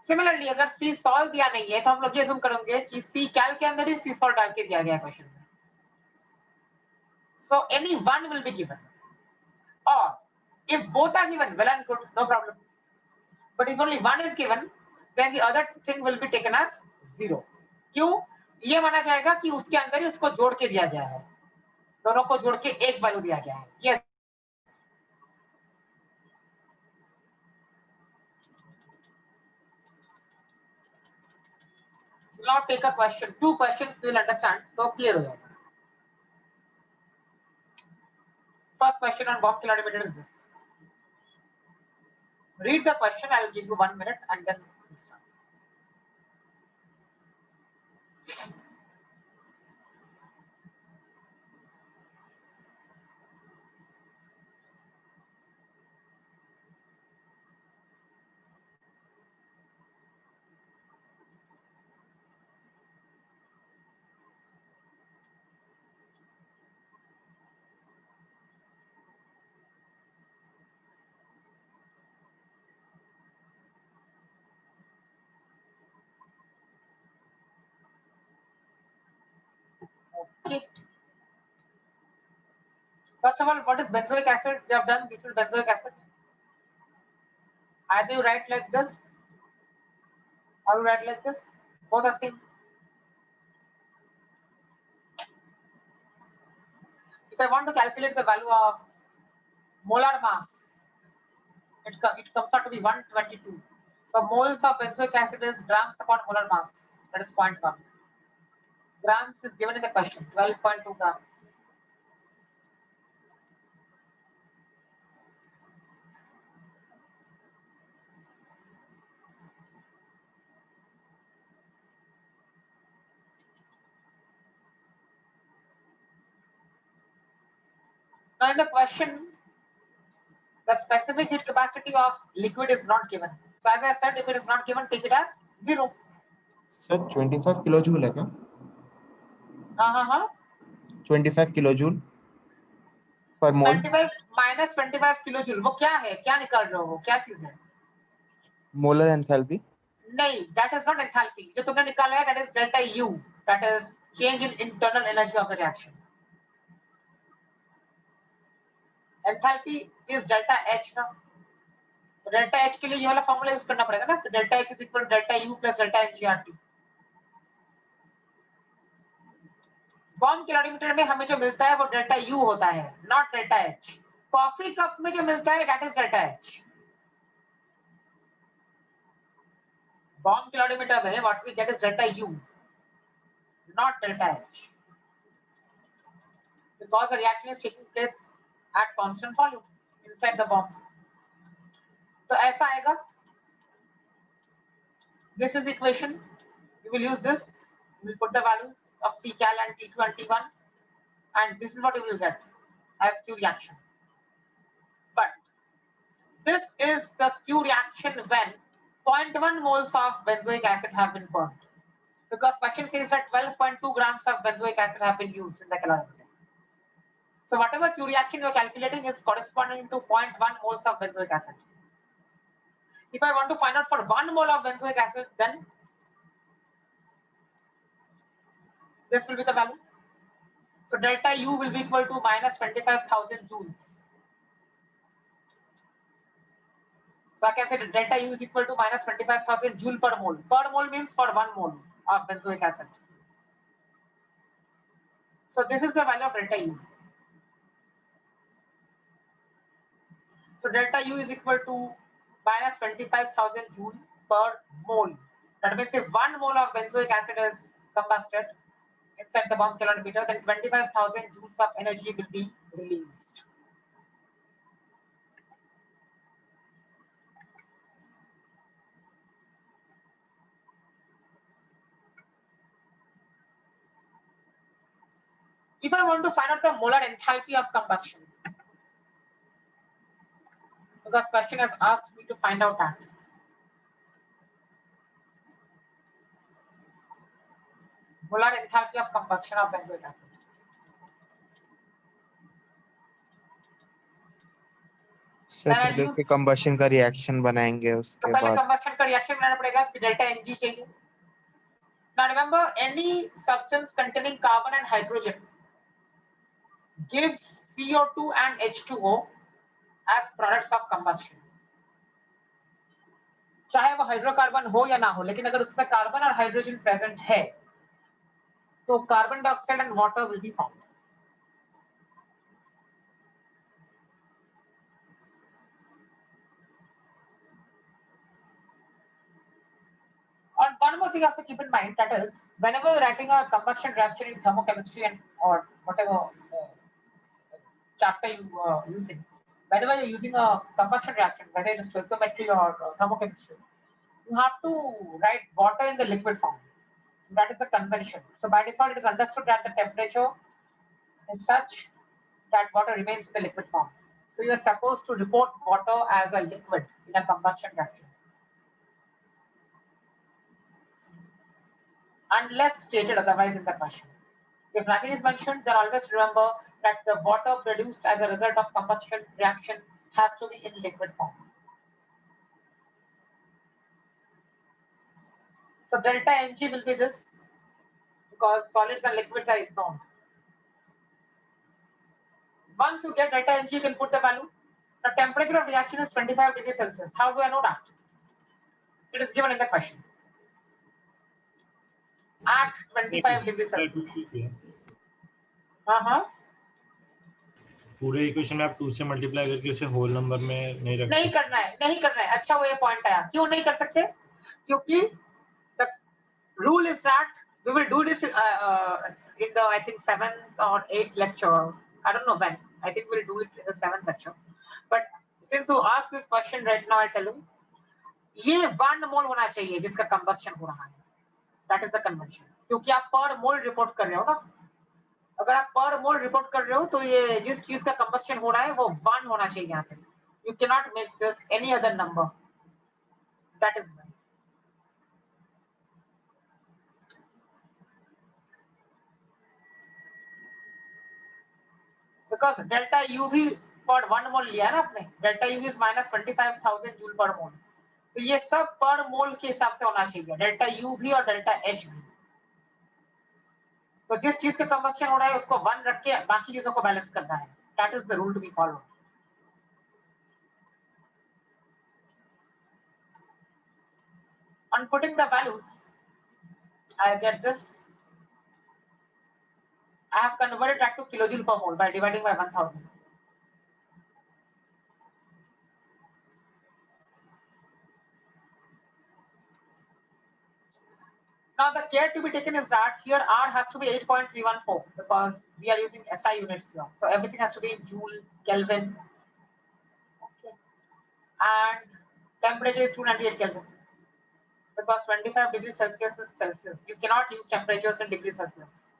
Similarly अगर सी सॉल्व दिया नहीं है तो हम लोग ये अज्यूम करेंगे कि सी कैल के अंदर ही सी सॉल्व डाल के दिया गया क्वेश्चन में. So any one will be given, or if both are given, well and good, no problem. But if only one is given, then the other thing will be taken as 0. क्यों? ये माना जाएगा कि उसके अंदर ही उसको जोड़ के दिया गया है, दोनों को जोड़ के एक वैल्यू दिया गया है. Yes. So now take a question. 2 questions you will understand. So clear हो जाएगा. First question on bomb calorimeter is this. Read the question. I will give you 1 minute and then we'll start. Okay. First of all, what is benzoic acid? We have done. This is benzoic acid. Either you write like this, or you write like this. Both are same. If I want to calculate the value of molar mass, it comes out to be 122. So moles of benzoic acid is grams upon molar mass. That is 0.1. Grams is given in the question. 12.2 grams. Now in the question, the specific heat capacity of liquid is not given. So as I said, if it is not given, take it as 0. Sir 25 kilojoule है क्या? हाँ. 25 kilojoule पर मोल. 25 minus 25 kilojoule, वो क्या है, क्या निकाल रहे हो, वो क्या चीज है? Molar enthalpy. नहीं, that is not enthalpy. जो तुमने निकाला है, that is delta U. That is change in internal energy of the reaction. Enthalpy is delta H ना. तो delta H के लिए ये वाला फॉर्मूला यूज करना पड़ेगा ना. delta H is equal to delta U plus delta NGRT. Bomb calorimeter में हमें जो मिलता है वो डेल्टा U होता है, not delta H. Coffee cup में जो मिलता है that is delta H. Bomb calorimeter में what we get is delta U, not delta H, because the reaction is taking place at constant volume inside the bomb. तो ऐसा आएगा. This is equation. We will use this. We will put the values of C cal and T2 and T1, and this is what you will get as Q reaction. But this is the Q reaction when 0.1 moles of benzoic acid have been burned, because question says that 12.2 grams of benzoic acid have been used in the calorimeter. So whatever Q reaction you are calculating is corresponding to 0.1 moles of benzoic acid. If I want to find out for 1 mole of benzoic acid, then this will be the value. So delta U will be equal to minus 25,000 joules. So I can say that delta U is equal to minus 25,000 joule per mole. Per mole means for 1 mole of benzoic acid. So this is the value of delta U. So delta U is equal to minus 25,000 joule per mole. That means if 1 mole of benzoic acid is combusted inside the bomb kilometer, then 25,000 joules of energy will be released. If I want to find out the molar enthalpy of combustion, because question has asked me to find out that. Molar enthalpy of combustion of benzoic acid. Sir Then I'll पहले use- उसके combustion का reaction बनाएंगे तो उसके पहले बाद combustion का reaction बनाना पड़ेगा कि delta Ng चाहिए. Now remember, any substance containing carbon and hydrogen gives CO2 and H2O as products of combustion. चाहे वो हाइड्रोकार्बन हो या ना हो, लेकिन अगर उसमें कार्बन और हाइड्रोजन प्रेजेंट है तो carbon dioxide and water will be formed. And one more thing you have to keep in mind, that is, whenever you're writing a combustion reaction in thermochemistry and or whatever chapter you are using, whenever you're using a combustion reaction, whether it is stoichiometry or thermochemistry, you have to write water in the liquid form. So that is the convention. So by default, it is understood that the temperature is such that water remains in the liquid form. So you are supposed to report water as a liquid in a combustion reaction, unless stated otherwise in the question. If nothing is mentioned, then always remember that the water produced as a result of combustion reaction has to be in liquid form. So delta Ng will be this, because solids and liquids are ignored. Once you get delta Ng, you can put the value. The temperature of reaction is 25 degrees Celsius. How do I know that? It is given in the question. At 25 degrees Celsius. पूरे equation में आप 2 से multiply करके उसे whole number में नहीं रख नहीं करना है, नहीं करना है. अच्छा वो ये पॉइंट आया. क्यों नहीं कर सकते? क्योंकि the rule is that we will do this in the I think 7th or 8th lecture. I don't know when. I think we'll do it in the 7th lecture. But since you asked this question right now, I tell you, ये 1 मोल होना चाहिए जिसका combustion हो रहा है. That is the convention. क्योंकि आप पर मोल रिपोर्ट कर रहे हो ना. अगर आप पर मोल रिपोर्ट कर रहे हो तो ये जिस चीज का कंबस्शन हो रहा है वो 1 होना चाहिए यहाँ पे. You cannot make this any other number. That is why. Because delta U भी पर 1 मोल लिया ना आपने. Delta U is minus 25,000 joule पर मोल. तो ये सब पर मोल के हिसाब से होना चाहिए. डेल्टा U भी और डेल्टा H भी. तो जिस चीज का कंबस्शन हो रहा है उसको 1 रख के बाकी चीजों को बैलेंस करना है. That is the rule to be followed. On putting the values, I get this. I have converted that to kilojoule per mole by dividing by 1000. Now the care to be taken is that here R has to be 8.314 because we are using SI units here. So everything has to be in joule, Kelvin. Okay. And temperature is 298 Kelvin. Because 25 degrees Celsius is Celsius. You cannot use temperatures in degrees Celsius.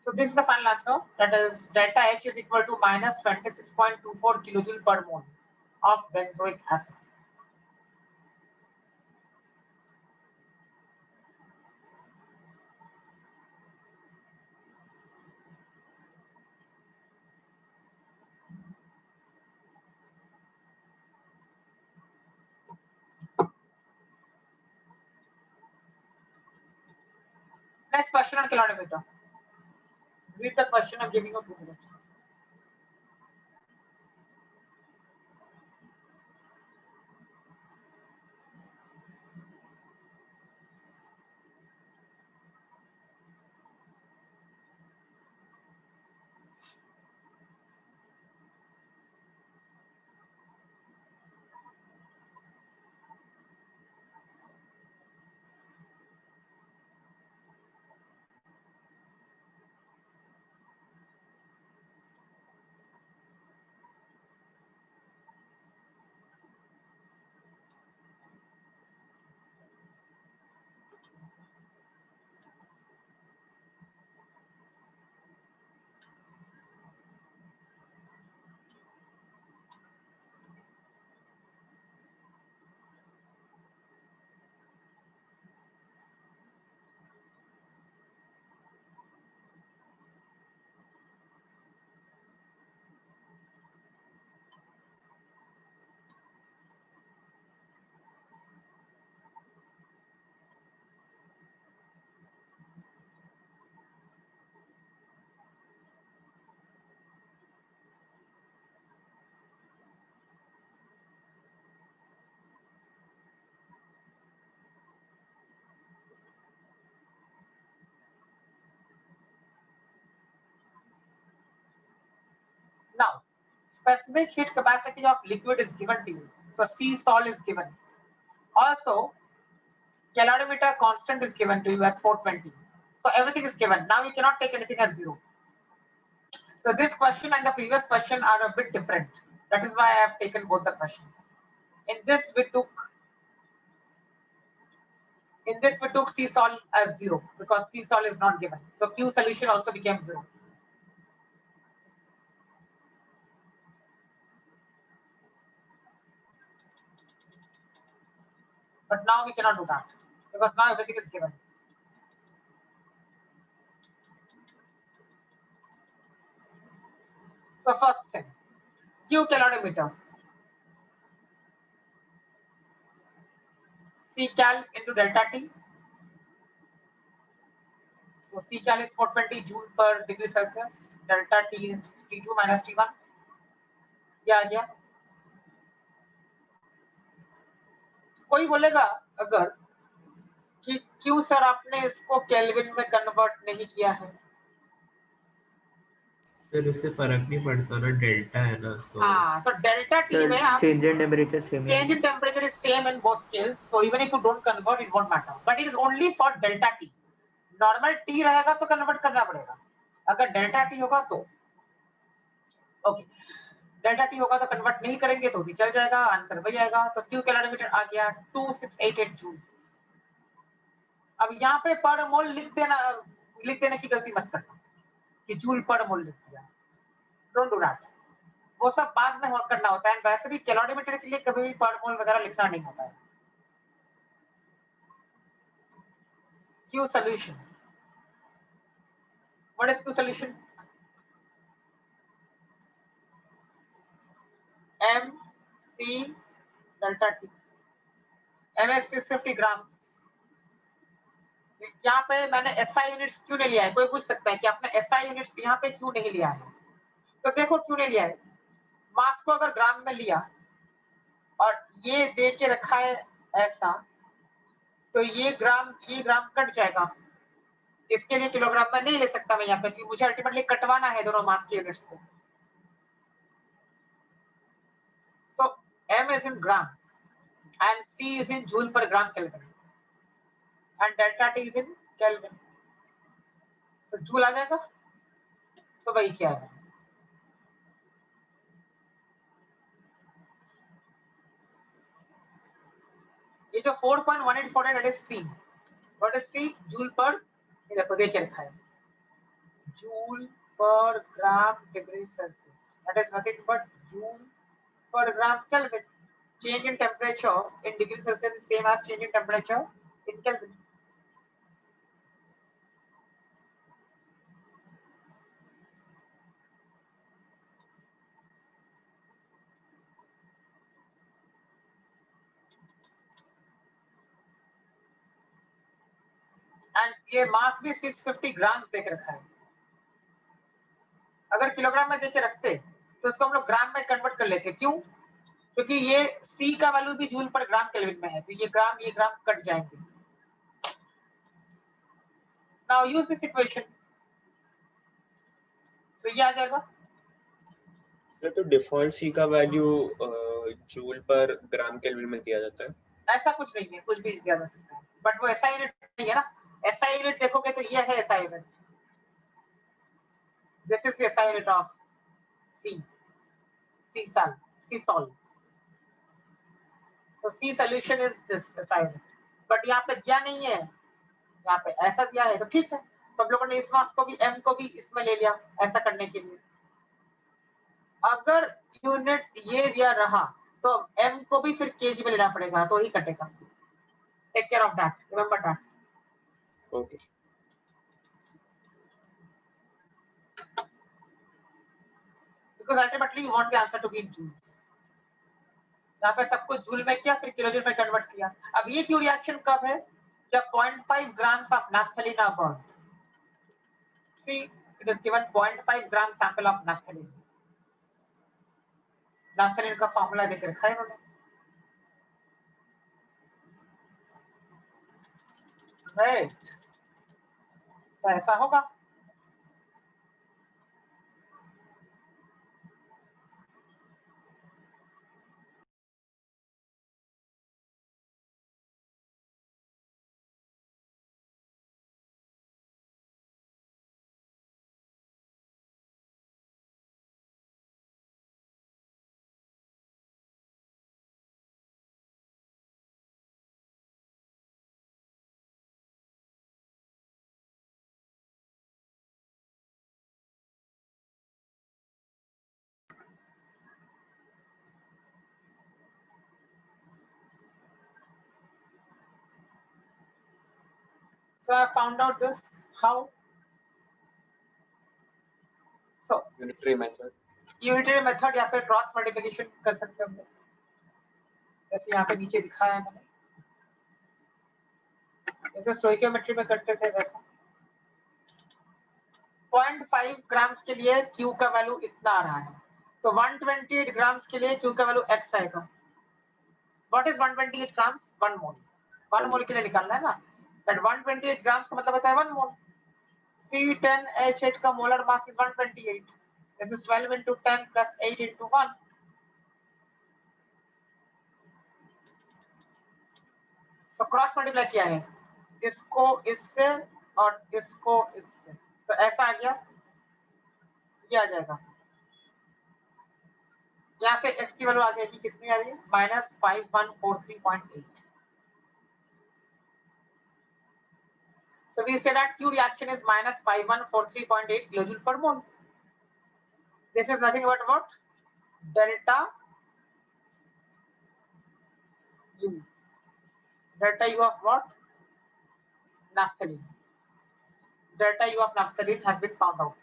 So this is the final answer. That is delta H is equal to minus 26.24 kilojoule per mole of benzoic acid. Next question on calorimeter. Read the question. I'm giving you 2 minutes. Now, specific heat capacity of liquid is given to you. So C sol is given. Also, calorimeter constant is given to you as 420. So everything is given. Now you cannot take anything as 0. So this question and the previous question are a bit different. That is why I have taken both the questions. In this we took C sol as 0 because C sol is not given. So Q solution also became 0. But now we cannot do that because now everything is given. So first thing, Q calorimeter. C cal into delta T. So C cal is 420 joule per degree Celsius. Delta T is T2 minus T1. क्या आ गया? कोई बोलेगा अगर कि क्यों sir आपने इसको kelvin में कन्वर्ट नहीं किया है? फिर उससे फर्क नहीं पड़ता ना, डेल्टा है ना तो हाँ, so delta T में आप change in temperature same change in temperature is same in both scales, so even if you don't convert, it won't matter. But it is only for delta T. Normal T रहेगा तो convert करना पड़ेगा. अगर delta T होगा तो okay. Delta T होगा तो convert नहीं करेंगे तो भी चल जाएगा, आंसर वही आएगा. तो क्यू कैलोरीमीटर आ गया 2688 जूल. अब यहाँ पे पर मोल लिख देने की गलती मत करना कि जूल पर मोल लिख दिया. Don't do that. वो सब बाद में करना होता है. वैसे भी कैलोरीमीटर के लिए कभी भी पर मोल वगैरह लिखना नहीं होता है. Q solution. What is Q solution? M C delta T. M is 650 grams. यहाँ पे मैंने SI यूनिट्स क्यों नहीं लिया है? कोई पूछ सकता है कि आपने SI यूनिट्स यहाँ पे क्यों नहीं लिया है? तो देखो क्यों नहीं लिया है. मास को अगर ग्राम में लिया और ये दे के रखा है ऐसा, तो ये ग्राम कट जाएगा. इसके लिए किलोग्राम में नहीं ले सकता मैं यहाँ पे, क्योंकि मुझे अल्टीमेटली कटवाना है दोनों मास के यूनिट्स को. So M is in grams and C is in joule per gram Kelvin and delta T is in Kelvin. So joule आ जाएगा, तो वही क्या है. ये जो 4.1848 that is C. What is C? joule per, ये देखो देख के रखा है, joule per gram degree Celsius. That is nothing but joule per gram Kelvin. Change in temperature in degree Celsius is same as change in temperature in Kelvin. And ये मास भी 650 ग्राम देके रखा है. अगर किलोग्राम में देके रखते तो इसको हम लोग ग्राम में कन्वर्ट कर लेते. क्यों? क्योंकि ये C का वैल्यू भी जूल पर ग्राम केल्विन में है, तो ये ग्राम कट जाएंगे. Now use this equation. So ये आ जाएगा. तो डिफॉल्ट C का वैल्यू जूल पर ग्राम केल्विन में दिया जाता है. ऐसा कुछ नहीं है, कुछ भी दिया जा सकता है, बट वो SI यूनिट नहीं है ना. SI यूनिट देखोगे तो ये है SI unit. This is the SI unit of C sol. So C solution is this SI unit. But यहाँ पे दिया नहीं है, यहाँ पे ऐसा दिया है, तो ठीक है. तो हम लोगों ने इस मास को भी M को भी इसमें ले लिया ऐसा करने के लिए. अगर यूनिट ये दिया रहा तो M को भी फिर केजी में लेना पड़ेगा, तो ही कटेगा. Take care of that, remember that. Okay. Because ultimately you want the answer to be in joules. यहाँ पे सब कुछ जूल में किया, फिर किलोजूल में कन्वर्ट किया. अब ये क्यों रिएक्शन कब है? जब 0.5 grams of naphthalene are burned. See, it is given 0.5 gram sample of naphthalene. naphthalene का फॉर्मूला देख रखा है इन्होंने. राइट, तो ऐसा होगा. So I found out this how. So Unitary method. Unitary method या फिर क्रॉस मल्टीप्लिकेशन कर सकते हैं, जैसे यहाँ पे नीचे दिखाया है मैंने, जैसे स्टोइकियोमेट्री में करते थे वैसा। 0.5 ग्राम्स के लिए Q का वैल्यू इतना आ रहा है, तो 128 ग्राम्स के लिए Q का वैल्यू x आएगा। What is 128 grams? 1 मोल। 1 मोल के लिए निकालना है ना, बट 128 ग्राम्स का मतलब होता है 1 मोल। C10H8 का molar mass is 128। This is 12 into 10 plus 8 into 1। So cross multiply किया है, इसको इससे और इसको इससे, तो ऐसा आ गया, ये आ जाएगा। यहाँ से x की वैल्यू आ जाएगी, कितनी आ रही है? -5143.8। So we say that Q reaction is -5143.8 kilojoule per mole. This is nothing but what? Delta U. Delta U of what? Naphthalene. Delta U of naphthalene has been found out.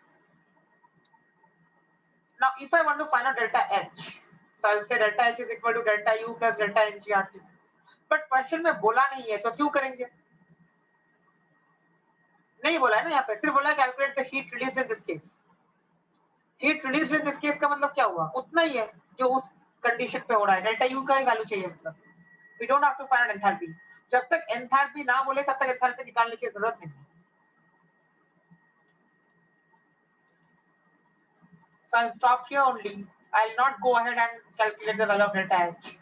Now, if I want to find out delta H, so I'll say delta H is equal to delta U plus delta NGRT. But question में बोला नहीं है, तो क्यों करेंगे? नहीं बोला है ना यहाँ पे, सिर्फ बोला calculate the heat release in this case. Heat release in this case का मतलब क्या हुआ? उतना ही है जो उस कंडीशन पे हो रहा है, डेल्टा यू का ही वैल्यू चाहिए। मतलब we don't have to find enthalpy. जब तक एंथैल्पी ना बोले तब तक एंथैल्पी निकालने की जरूरत नहीं है। So I'll stop here only. I'll not go ahead and calculate the value of delta H.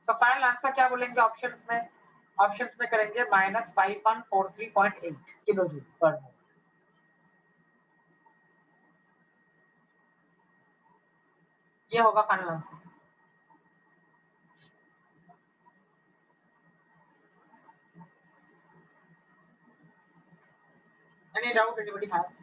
So final answer क्या बोलेंगे ऑप्शंस में? ऑप्शंस में करेंगे -5143.8 किलोजूल पर मोल। ये होगा final answer. Any doubt anybody has?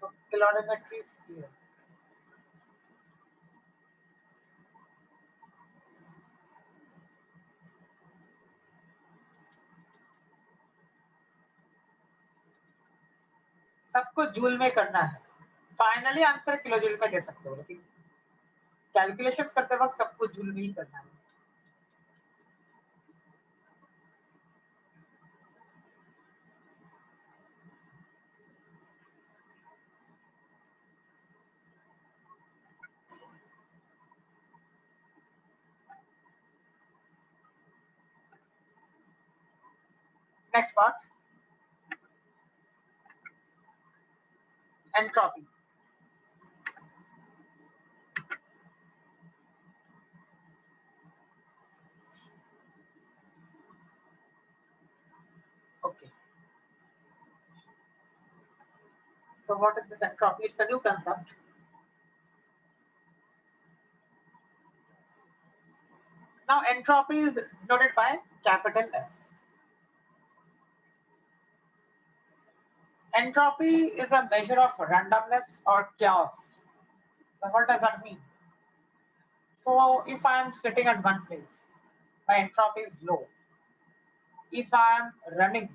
So calorimetry is clear. सबको joule में करना है, फाइनली आंसर किलोजूल में दे सकते हो, लेकिन कैलकुलेशंस करते वक्त सबको जूल में ही करना है। Next part, entropy. Okay. So what is this entropy? It's a new concept. Now entropy is denoted by capital S. Entropy is a measure of randomness or chaos. So what does that mean? So if I am sitting at one place, my entropy is low. If I am running,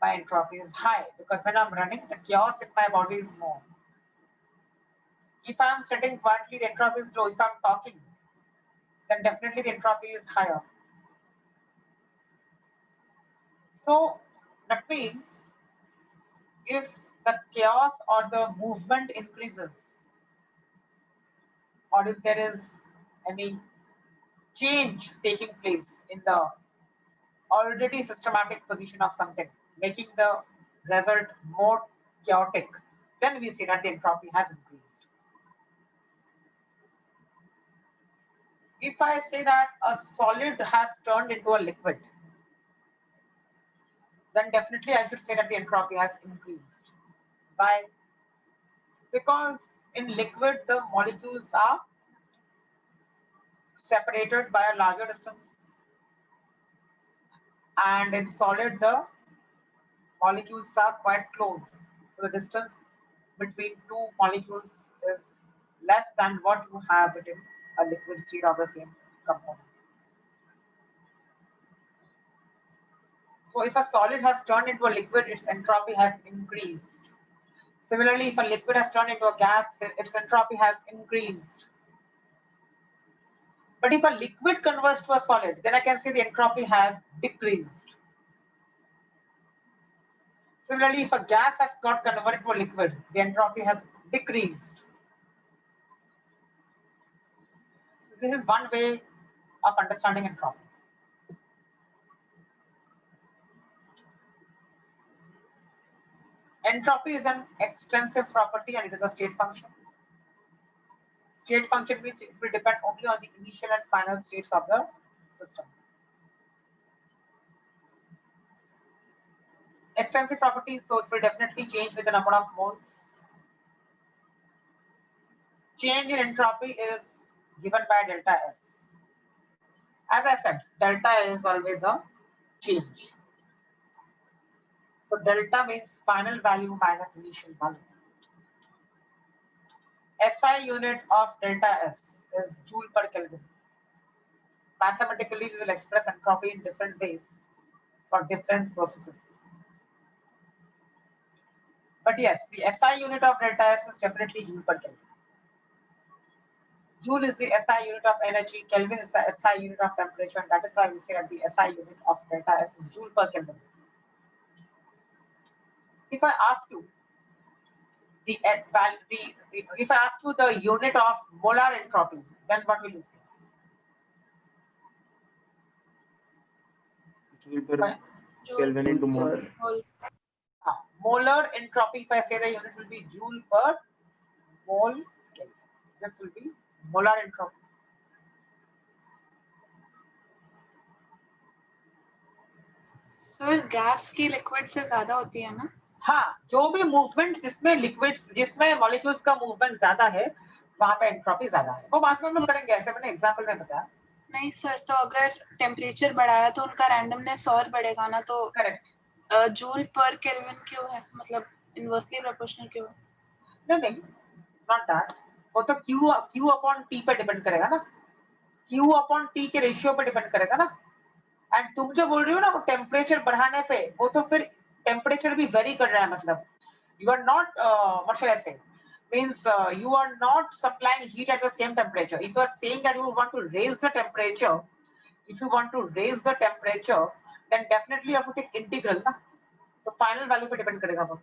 my entropy is high, because when I'm running, the chaos in my body is more. If I'm sitting quietly, the entropy is low. If I'm talking, then definitely the entropy is higher. So that means if the chaos or the movement increases, or if there is any change taking place in the already systematic position of something, making the result more chaotic, then we say that the entropy has increased. If I say that a solid has turned into a liquid, then definitely I should say that the entropy has increased. Why? Because in liquid the molecules are separated by a larger distance, and in solid the molecules are quite close. So the distance between two molecules is less than what you have it in a liquid state of the same component. So if a solid has turned into a liquid, its entropy has increased. Similarly, if a liquid has turned into a gas, its entropy has increased. But if a liquid converts to a solid, then I can say the entropy has decreased. Similarly, if a gas has got converted to a liquid, the entropy has decreased. This is one way of understanding entropy. Entropy is an extensive property and it is a state function. State function means it will depend only on the initial and final states of the system. Extensive property, so it will definitely change with the number of moles. Change in entropy is given by delta S. As I said, delta is always a change. So delta means final value minus initial value. SI unit of delta S is joule per Kelvin. Mathematically, we will express entropy in different ways for different processes. But yes, the SI unit of delta S is definitely joule per Kelvin. Joule is the SI unit of energy, Kelvin is the SI unit of temperature, and that is why we say that the SI unit of delta S is joule per Kelvin. If I ask you if I ask you the unit of molar entropy, then what will you say? Joule per Kelvin into mole. Molar entropy, if I say the unit will be joule per mole Kelvin. This will be molar entropy. Sir gas की liquid से ज्यादा होती है ना? हाँ, जो भी movement जिसमें लिक्विड्स जिसमें मॉलिक्यूल्स का मूवमेंट ज्यादा है वहां पे एंट्रोपी ज्यादा है। वो बाद में हम लोग करेंगे, ऐसे मैंने एग्जांपल में बताया। नहीं सर, तो अगर टेम्परेचर बढ़ाया तो उनका रैंडमनेस और बढ़ेगा ना, तो करेक्ट। जूल पर केल्विन क्यों है, मतलब इनवर्सली प्रोपोर्शनल क्यों है? नहीं, नॉट दैट। वो तो Q अपॉन T पे डिपेंड करेगा ना, Q अपॉन T के रेशियो पे डिपेंड करेगा ना। एंड तुम जो बोल रही हो ना वो टेम्परेचर बढ़ाने पे, वो तो फिर टेम्परेचर भी वेरी कर रहा है, मतलब you are not what shall I say means you are not supplying heat at the same temperature. If you are saying that you want to raise the temperature, then definitely you have to take integral ना, तो final value पे depend करेगा वो।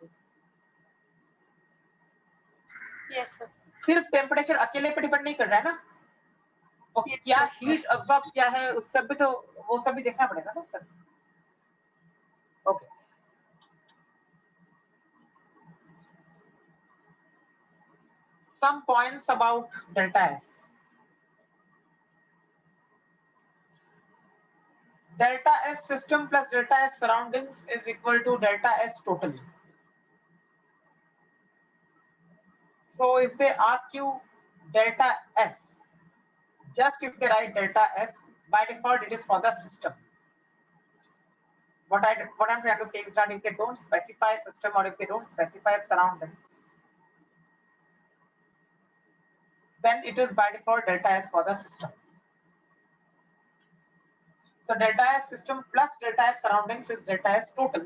Yes sir. सिर्फ temperature अकेले पे depend नहीं कर रहा है ना, वो क्या हीट अब्सॉर्ब क्या है उस सब भी तो वो सब भी देखना पड़ेगा ना sir. Okay, some points about delta S. Delta S system plus delta S surroundings is equal to delta S total. So if they ask you delta S, just if they write delta S, by default it is for the system. What I'm trying to say is that if they don't specify system or if they don't specify surroundings, then it is by default delta S for the system. So delta S system plus delta S surroundings is delta S total.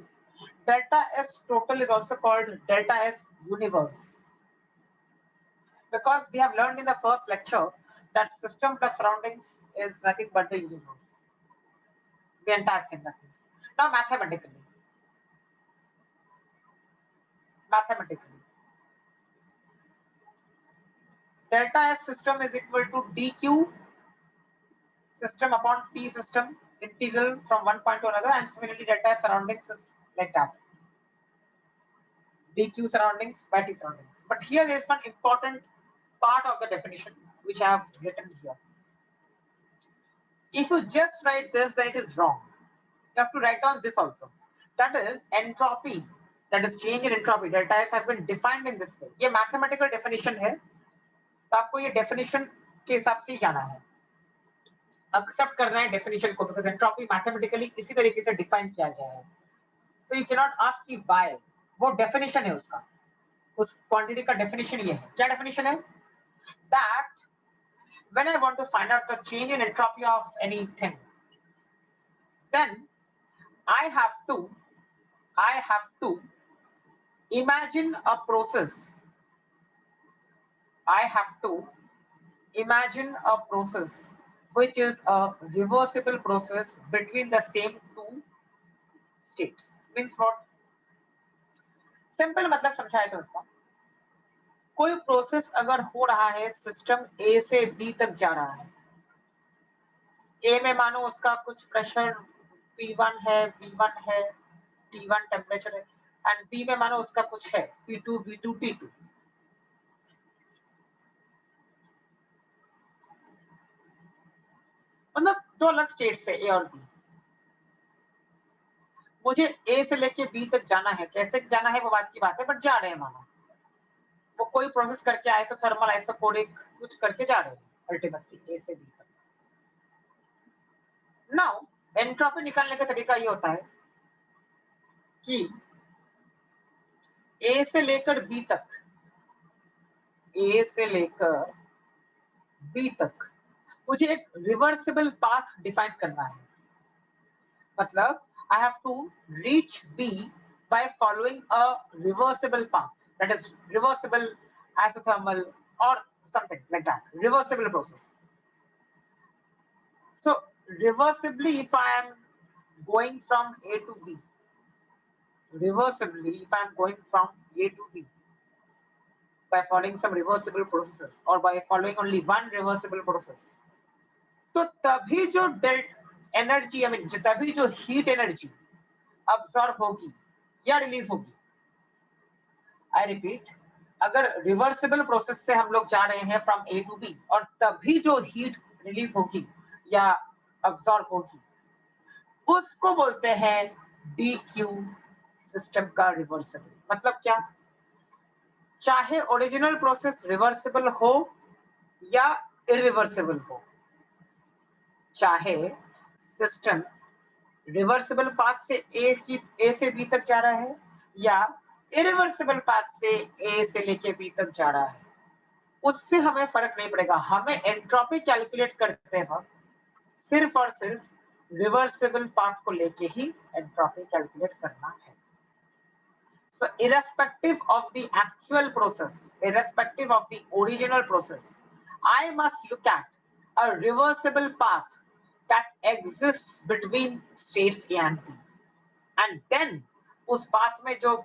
Delta S total is also called delta S universe, because we have learned in the first lecture that system plus surroundings is nothing but the universe, the entire thing. That means now mathematically, delta S system is equal to dq system upon T system integral from one point to another, and similarly delta S surroundings is like that. dq surroundings by T surroundings. But here there is one important part of the definition which I have written here. If you just write this, then it is wrong. You have to write down this also. That is entropy, that is change in entropy, delta S has been defined in this way. ये mathematical definition है, तो आपको ये definition के हिसाब से ही जाना है, accept करना है definition को, because entropy mathematically इसी तरीके से define किया गया है. So you cannot ask कि why, वो definition है उसका, उस quantity का definition ये है. क्या definition है? That when I want to find out the change in entropy of anything, then I have to imagine a process. I have to imagine a process which is a reversible process between the same two states. Means what? Simple मतलब समझाए तो उसका. कोई process अगर हो रहा है, system ए से बी तक जा रहा है, ए में मानो उसका कुछ प्रेशर P1 है, V1 है, T1 टेम्परेचर है, एंड बी में मानो उसका कुछ है P2, V2, T2. मतलब दो अलग स्टेट से ए और बी. मुझे ए से लेके बी तक जाना है, कैसे जाना है वो बात की बात है, बट जा रहे हैं मानो. वो कोई प्रोसेस करके आइसोथर्मल आइसोकोरिक कुछ करके जा रहे हैं अल्टीमेटली ए से बी तक. नाउ एंट्रोपी निकालने का तरीका ये होता है कि ए से लेकर बी तक, ए से लेकर बी तक मुझे एक रिवर्सिबल पाथ डिफाइन करना है. मतलब I have to reach B by following a reversible path, that is reversible isothermal or something like that, reversible process. So reversibly, if I am going from A to B, reversibly if I am going from A to B by following some reversible processes or by following only one reversible process, तो तभी जो energy, I mean तभी जो heat energy absorb होगी या release होगी. I repeat, अगर reversible process से हम लोग जा रहे हैं फ्रॉम ए टू बी और तभी जो हीट रिलीज होगी या अब्सॉर्ब होगी, उसको बोलते हैं डीक्यू सिस्टम का रिवर्सिबल. मतलब क्या? चाहे ओरिजिनल प्रोसेस रिवर्सिबल हो या इरिवर्सिबल हो, चाहे सिस्टम रिवर्सिबल पाथ से ए से बी तक जा रहा है या इरिवर्सिबल पाथ से ए से लेके बी तक जा रहा है, उससे हमें फर्क नहीं पड़ेगा. हमें एंट्रोपी कैलकुलेट करते हैं सिर्फ और सिर्फ रिवर्सिबल पाथ को लेके ही एंट्रोपी कैलकुलेट करना है. So irrespective of the actual process, irrespective of the original process, I must look at a reversible path that exists between states A and B, and then उस path में जो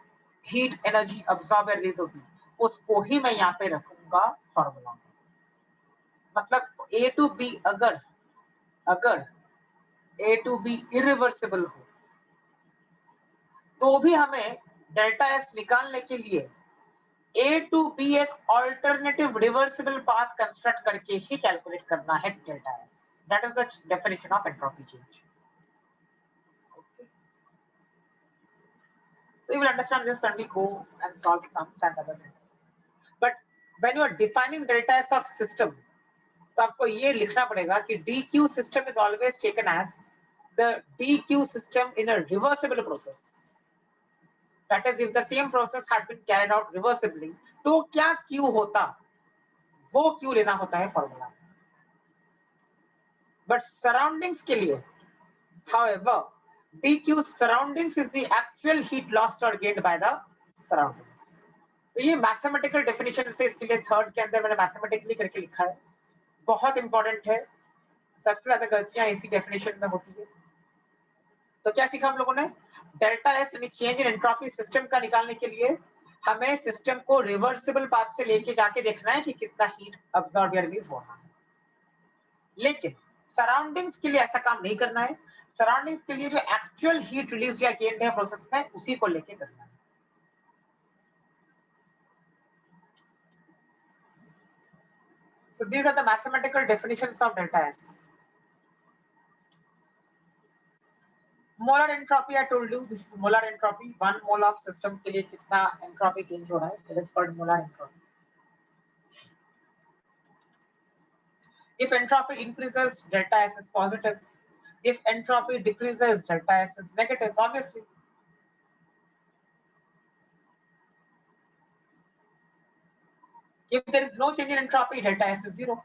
heat energy absorb release होगी उसको ही मैं यहाँ पे रखूंगा formula में. मतलब A to B अगर A to B इरिवर्सिबल हो तो भी हमें डेल्टा एस निकालने के लिए A to B एक ऑल्टरनेटिव रिवर्सिबल पाथ कंस्ट्रक्ट करके ही कैलकुलेट करना है delta S. That is the definition of entropy change. Okay. So you will understand this when we go and solve sums and other things. But when you are defining delta S of system, तो आपको ये लिखना पड़ेगा कि DQ system is always taken as the DQ system in a reversible process. That is, if the same process had been carried out reversibly, तो क्या Q होता, वो Q लेना होता है फॉर्मूला. But surroundings के लिए, however, DQ surroundings is the actual heat lost or gained by the surroundings. तो ये मैथमेटिकल डेफिनेशन से, इसके लिए थर्ड के अंदर मैंने मैथमेटिकली करके लिखा है. बहुत इंपॉर्टेंट है, सबसे ज्यादा गलतियां इसी डेफिनेशन में होती है. तो क्या सीखा हम लोगों ने? डेल्टा एस यानी चेंज इन एंट्रोपी सिस्टम का निकालने के लिए हमें सिस्टम को रिवर्सिबल पाथ से लेके जाके देखना है कि कितना हीट अब्सॉर्ब या रिलीज हो रहा है. लेकिन सराउंडिंग्स के लिए ऐसा काम नहीं करना है. सराउंडिंग्स के लिए जो एक्चुअल हीट रिलीज या गेन्ड है प्रोसेस में, उसी को लेके करना है. So these are the mathematical definitions of delta S. Molar entropy, I told you, this is molar entropy. 1 mole of system के लिए कितना entropy change हो रहा है, it is called molar entropy. If entropy increases, delta S is positive. If entropy decreases, delta S is negative, obviously. If there is no change in entropy, delta S is 0.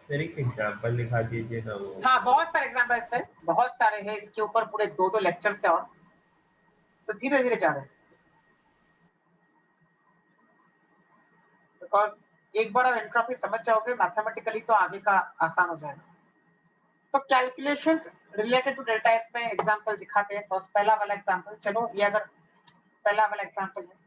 Sir एक example दिखा दीजिए ना वो। हाँ, बहुत सारे examples हैं, बहुत सारे हैं, इसके ऊपर पूरे 2 लेक्चर्स हैं और तो धीरे धीरे जा रहे हैं, बिकॉज एक बार आप एंट्रोपी समझ जाओगे मैथमेटिकली तो आगे का आसान हो जाएगा। तो calculations related to delta S में एग्जांपल दिखाते हैं। फर्स्ट पहला वाला एग्जांपल, चलो ये अगर पहला वाला एग्जांपल है,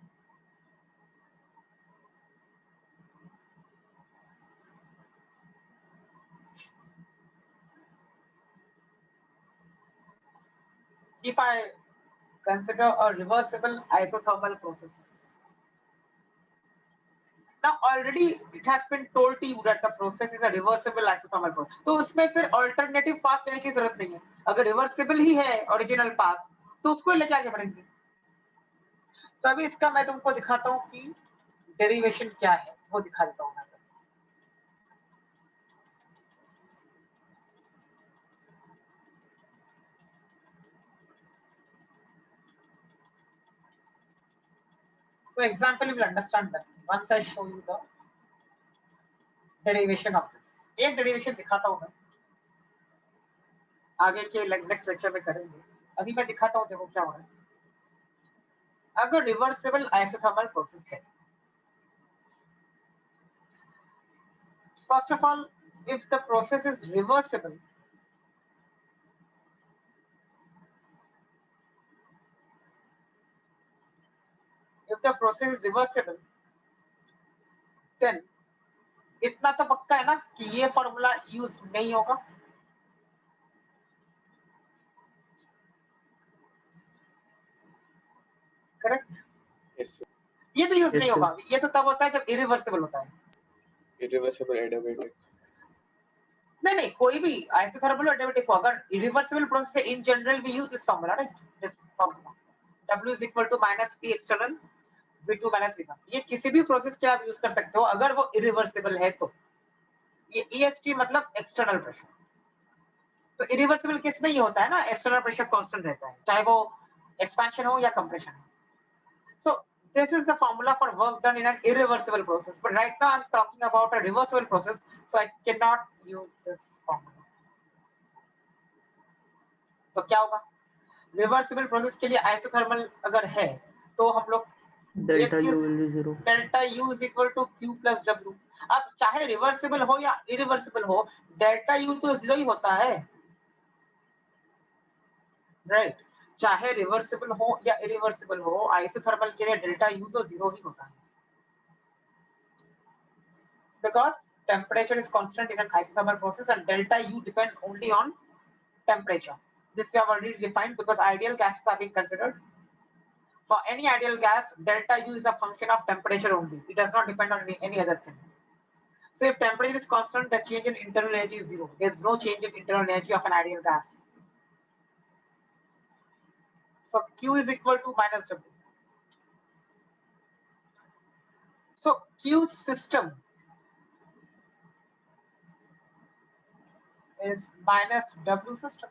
if I consider a reversible isothermal process. Now already it has been told to you that the process is a reversible isothermal process. तो उसमें फिर alternative path लेने की जरूरत नहीं है। अगर reversible ही है original path तो उसको लेके आगे बढ़ेंगे। तो अभी इसका मैं तुमको दिखाता हूँ कि derivation क्या है, वो दिखा देता हूँ मैं। So example you will understand that once I show you the derivation of this. एक derivation दिखाता हूँ मैं, आगे के नेक्स्ट लेक्चर में करेंगे। अभी मैं दिखाता हूँ, देखो क्या हो रहा है। अगर रिवर्सिबल आइसोथर्मल प्रोसेस है, first of all if the process is reversible, if the process is reversible, then इतना तो पक्का है ना कि ये फॉर्मूला यूज नहीं होगा। करेक्ट? Yes, sir. ये तो यूज Yes, नहीं sir. होगा, ये तो तब होता है जब इरिवर्सिबल होता है। Irreversible adiabatic. नहीं, कोई भी आइसोथर्मल एडियाबेटिक को अगर इरिवर्सिबल प्रोसेस है, in general we use this formula, right? This formula W is equal to minus P external V2 minus V1। ये किसी भी प्रोसेस के आप यूज कर सकते हो अगर वो इरिवर्सिबल है तो। ये EXT मतलब एक्सटर्नल प्रेशर। तो इरिवर्सिबल केस में ये होता है ना, एक्सटर्नल प्रेशर कांस्टेंट रहता है, चाहे वो एक्सपेंशन हो या कंप्रेशन हो। So this is the formula for work done in an irreversible process. But right now I'm talking about a reversible process, so I cannot use this formula. तो क्या होगा? रिवर्सिबल प्रोसेस के लिए isothermal अगर है तो हम लोग Delta U will be 0. Delta U is equal to Q plus W। अब चाहे रिवर्सिबल हो या इरिवर्सिबल हो, डेल्टा U तो 0 ही होता है, राइट? चाहे रिवर्सिबल हो या इरिवर्सिबल हो, आइसोथर्मल के लिए डेल्टा U तो 0 ही होता है, because temperature is constant in an isothermal process and delta U depends only on temperature. This we have already defined because ideal gases are being considered. For any ideal gas, delta U is a function of temperature only. It does not depend on any other thing. So if temperature is constant, the change in internal energy is 0. There is no change in internal energy of an ideal gas. So Q is equal to minus W. So Q system is minus W system.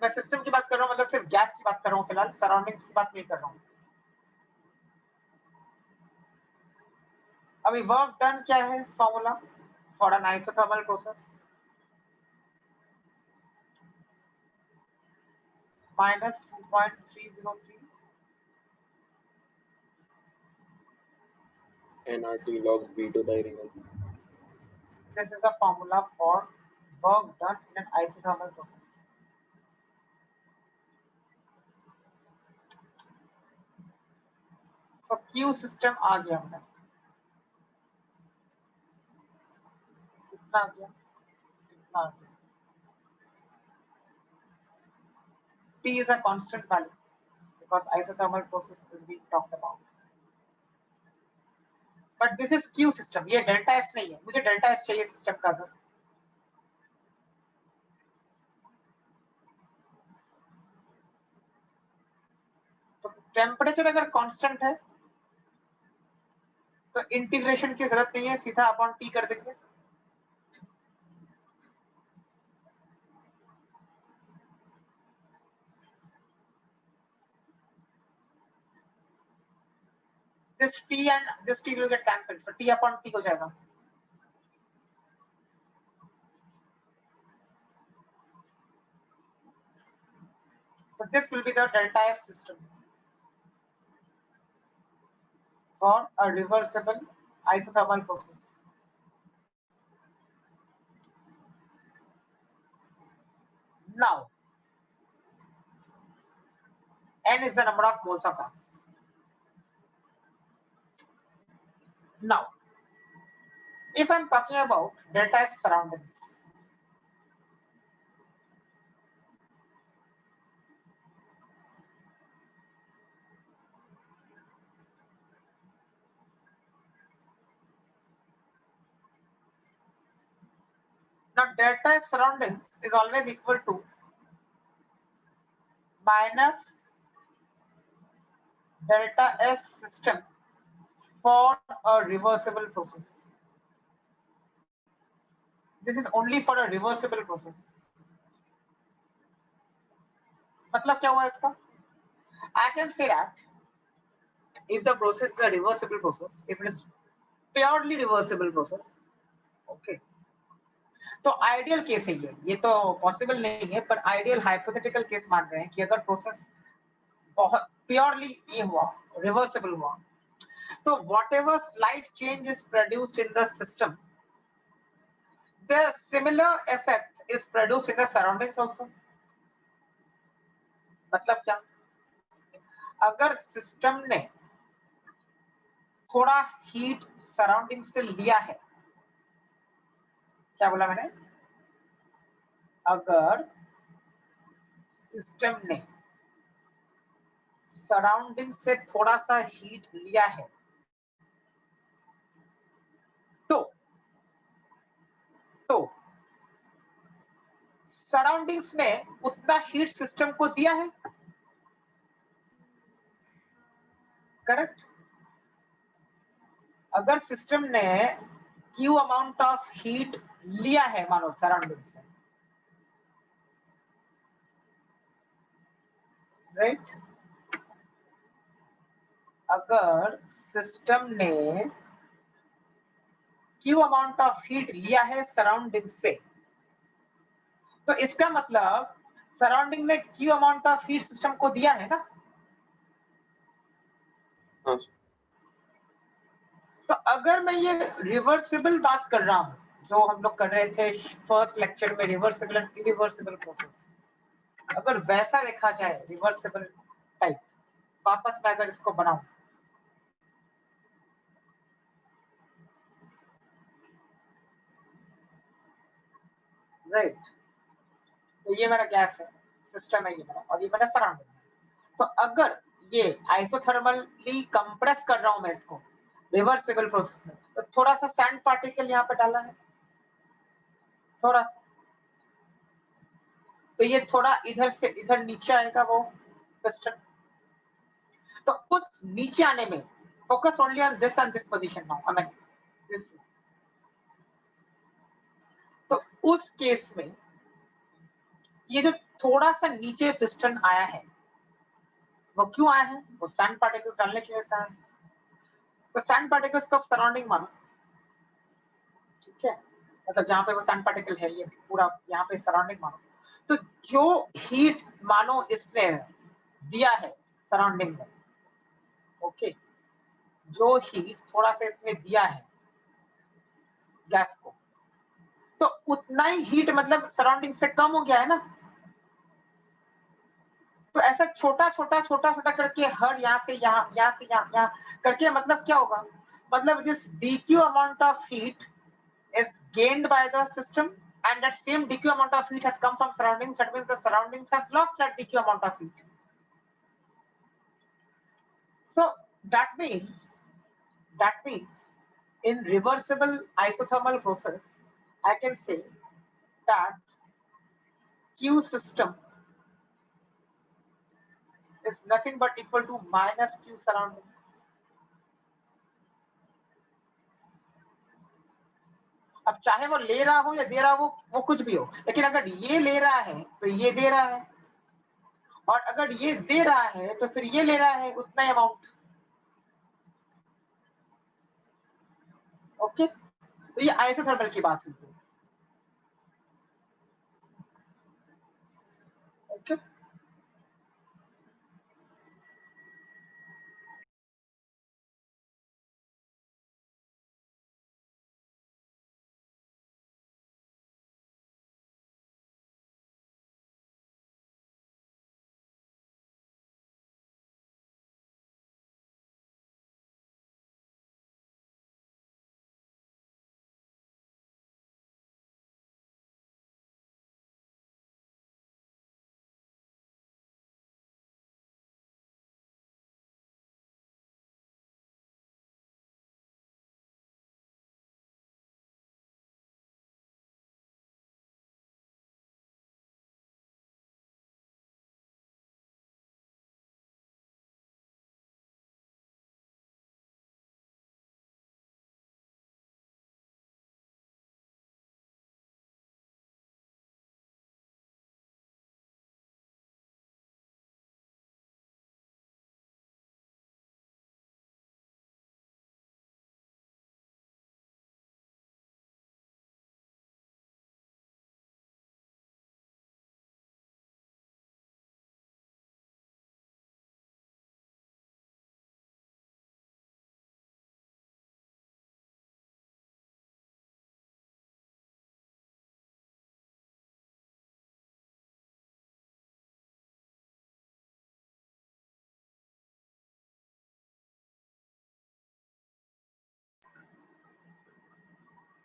मैं system की बात कर रहा हूँ, मतलब सिर्फ gas की बात कर रहा हूँ फिलहाल, सराउंडिंग्स की बात नहीं कर रहा हूँ। अभी वर्क डन क्या है, formula for an isothermal process minus 2.303 nRT log V2 by real. This is the formula for work done in an isothermal process. So Q system आ गया हमने, कितना आ गया, कितना आ गया। P is a constant value because isothermal process is being talked about. But this is Q system, ये delta S नहीं है, मुझे डेल्टा एस चाहिए सिस्टम का। अगर तो टेम्परेचर अगर कांस्टेंट है तो इंटीग्रेशन की जरूरत नहीं है, सीधा अपॉन टी कर देंगे। This T and this T will get cancelled, so T upon T हो जाएगा। So this will be the delta S system for a reversible isothermal process. Now, N is the number of moles of gas. Now, if I'm talking about delta S surroundings, now delta S surroundings is always equal to minus delta S system for a reversible process. This is only for a reversible process. मतलब क्या हुआ इसका? I can say that if the process is a reversible process, if it is purely reversible process, okay. तो ideal case है ये तो possible नहीं है, पर आइडियल हाइपोथेटिकल केस मान रहे हैं कि अगर प्रोसेस बहुत प्योरली ये हुआ, रिवर्सिबल हुआ, तो whatever slight change is produced in the system, the similar effect is produced in the surroundings also. मतलब क्या? अगर सिस्टम ने थोड़ा हीट सराउंडिंग से लिया है, क्या बोला मैंने? अगर सिस्टम ने सराउंडिंग से थोड़ा सा हीट लिया है तो सराउंडिंग्स ने उतना हीट सिस्टम को दिया है, करेक्ट? अगर सिस्टम ने Q अमाउंट ऑफ हीट लिया है मानो सराउंडिंग से, राइट? अगर सिस्टम ने Q अमाउंट ऑफ हीट लिया है सराउंडिंग से, तो इसका मतलब सराउंडिंग ने Q amount of heat system को दिया है ना? हाँ। तो अगर मैं ये रिवर्सिबल बात कर रहा हूं, जो हम लोग कर रहे थे फर्स्ट लेक्चर में, रिवर्सिबल एंड इरिवर्सिबल प्रोसेस, अगर वैसा देखा जाए रिवर्सिबल टाइप, वापस मैं अगर इसको बनाऊं, राइट, तो ये मेरा गैस है, सिस्टम है ये मेरा, और ये मेरा सराउंडिंग है। तो अगर ये आइसोथर्मली कंप्रेस कर रहा हूं मैं इसको रिवर्सिबल प्रोसेस में, तो थोड़ा सा सैंड पार्टिकल यहाँ पे डाला है, थोड़ा सा, तो ये थोड़ा इधर से इधर नीचे आएगा वो पिस्टन। तो उस नीचे आने में focus only on this and this position now, I mean this. तो उस केस में ये जो थोड़ा सा नीचे पिस्टन आया है, वो क्यों आया है? वो सैंड पार्टिकल्स डालने की वजह से आया है। तो सैंड पार्टिकल्स को आप सराउंडिंग मानो, ठीक है? मतलब जहां पे वो सैंड पार्टिकल है, ये पूरा यहाँ पे सराउंडिंग मानो। तो जो हीट मानो इसने दिया है सराउंडिंग में, ओके, जो हीट थोड़ा सा इसने दिया है गैस को, तो उतना ही हीट मतलब सराउंडिंग से कम हो गया है ना? तो ऐसा छोटा छोटा छोटा छोटा करके हर यहाँ से यहाँ से यहाँ करके, मतलब क्या होगा? मतलब this dq amount of heat is gained by the system, and that same dq amount of heat has come from surroundings. That means the surroundings has lost that dq amount of heat. So that means in reversible isothermal process, I can say that Q system is nothing but equal to minus Q surroundings. अब चाहे वो ले रहा हो या दे रहा हो, वो कुछ भी हो, लेकिन अगर ये ले रहा है तो ये दे रहा है, और अगर ये दे रहा है तो फिर ये ले रहा है उतना अमाउंट. ओके, तो ये आइसोथर्मल की बात हुई. Okay,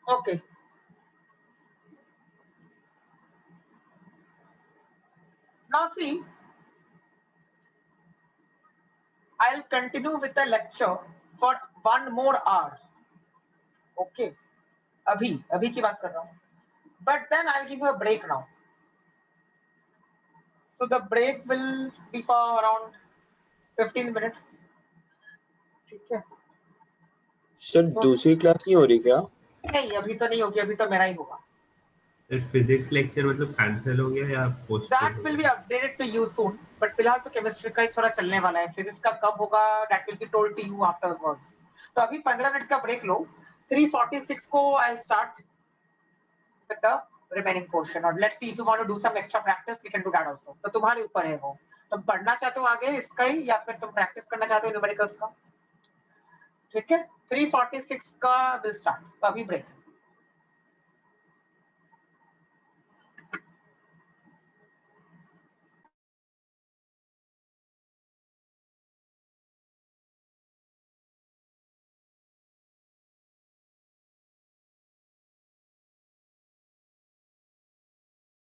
okay. Now see, I'll continue with the lecture for 1 more hour. Okay, अभी की बात कर रहा हूँ. But then I'll give you a break now. So the break will be for around 15 minutes. ठीक है. सर दूसरी क्लास नहीं हो रही क्या? नहीं, अभी तो नहीं होगी, अभी तो मेरा ही होगा. फिजिक्स लेक्चर मतलब कैंसिल हो गया या post? That will be updated to you soon. But फिलहाल तो केमिस्ट्री का ही थोड़ा चलने वाला है. फिजिक्स का कब होगा that will be told to you afterwards. तो अभी 15 मिनट का ब्रेक लो. 3:46 को I'll start with the remaining portion. और let's see if you want to do some extra practice, we can do that also. तो तुम्हारे ऊपर है वो. तुम पढ़ना चाहते हो आगे इसका ही या फिर तुम प्रैक्टिस करना चाहते हो न्यूमेरिकल्स का? ठीक है, 3:46 का will start. तो अभी ब्रेक.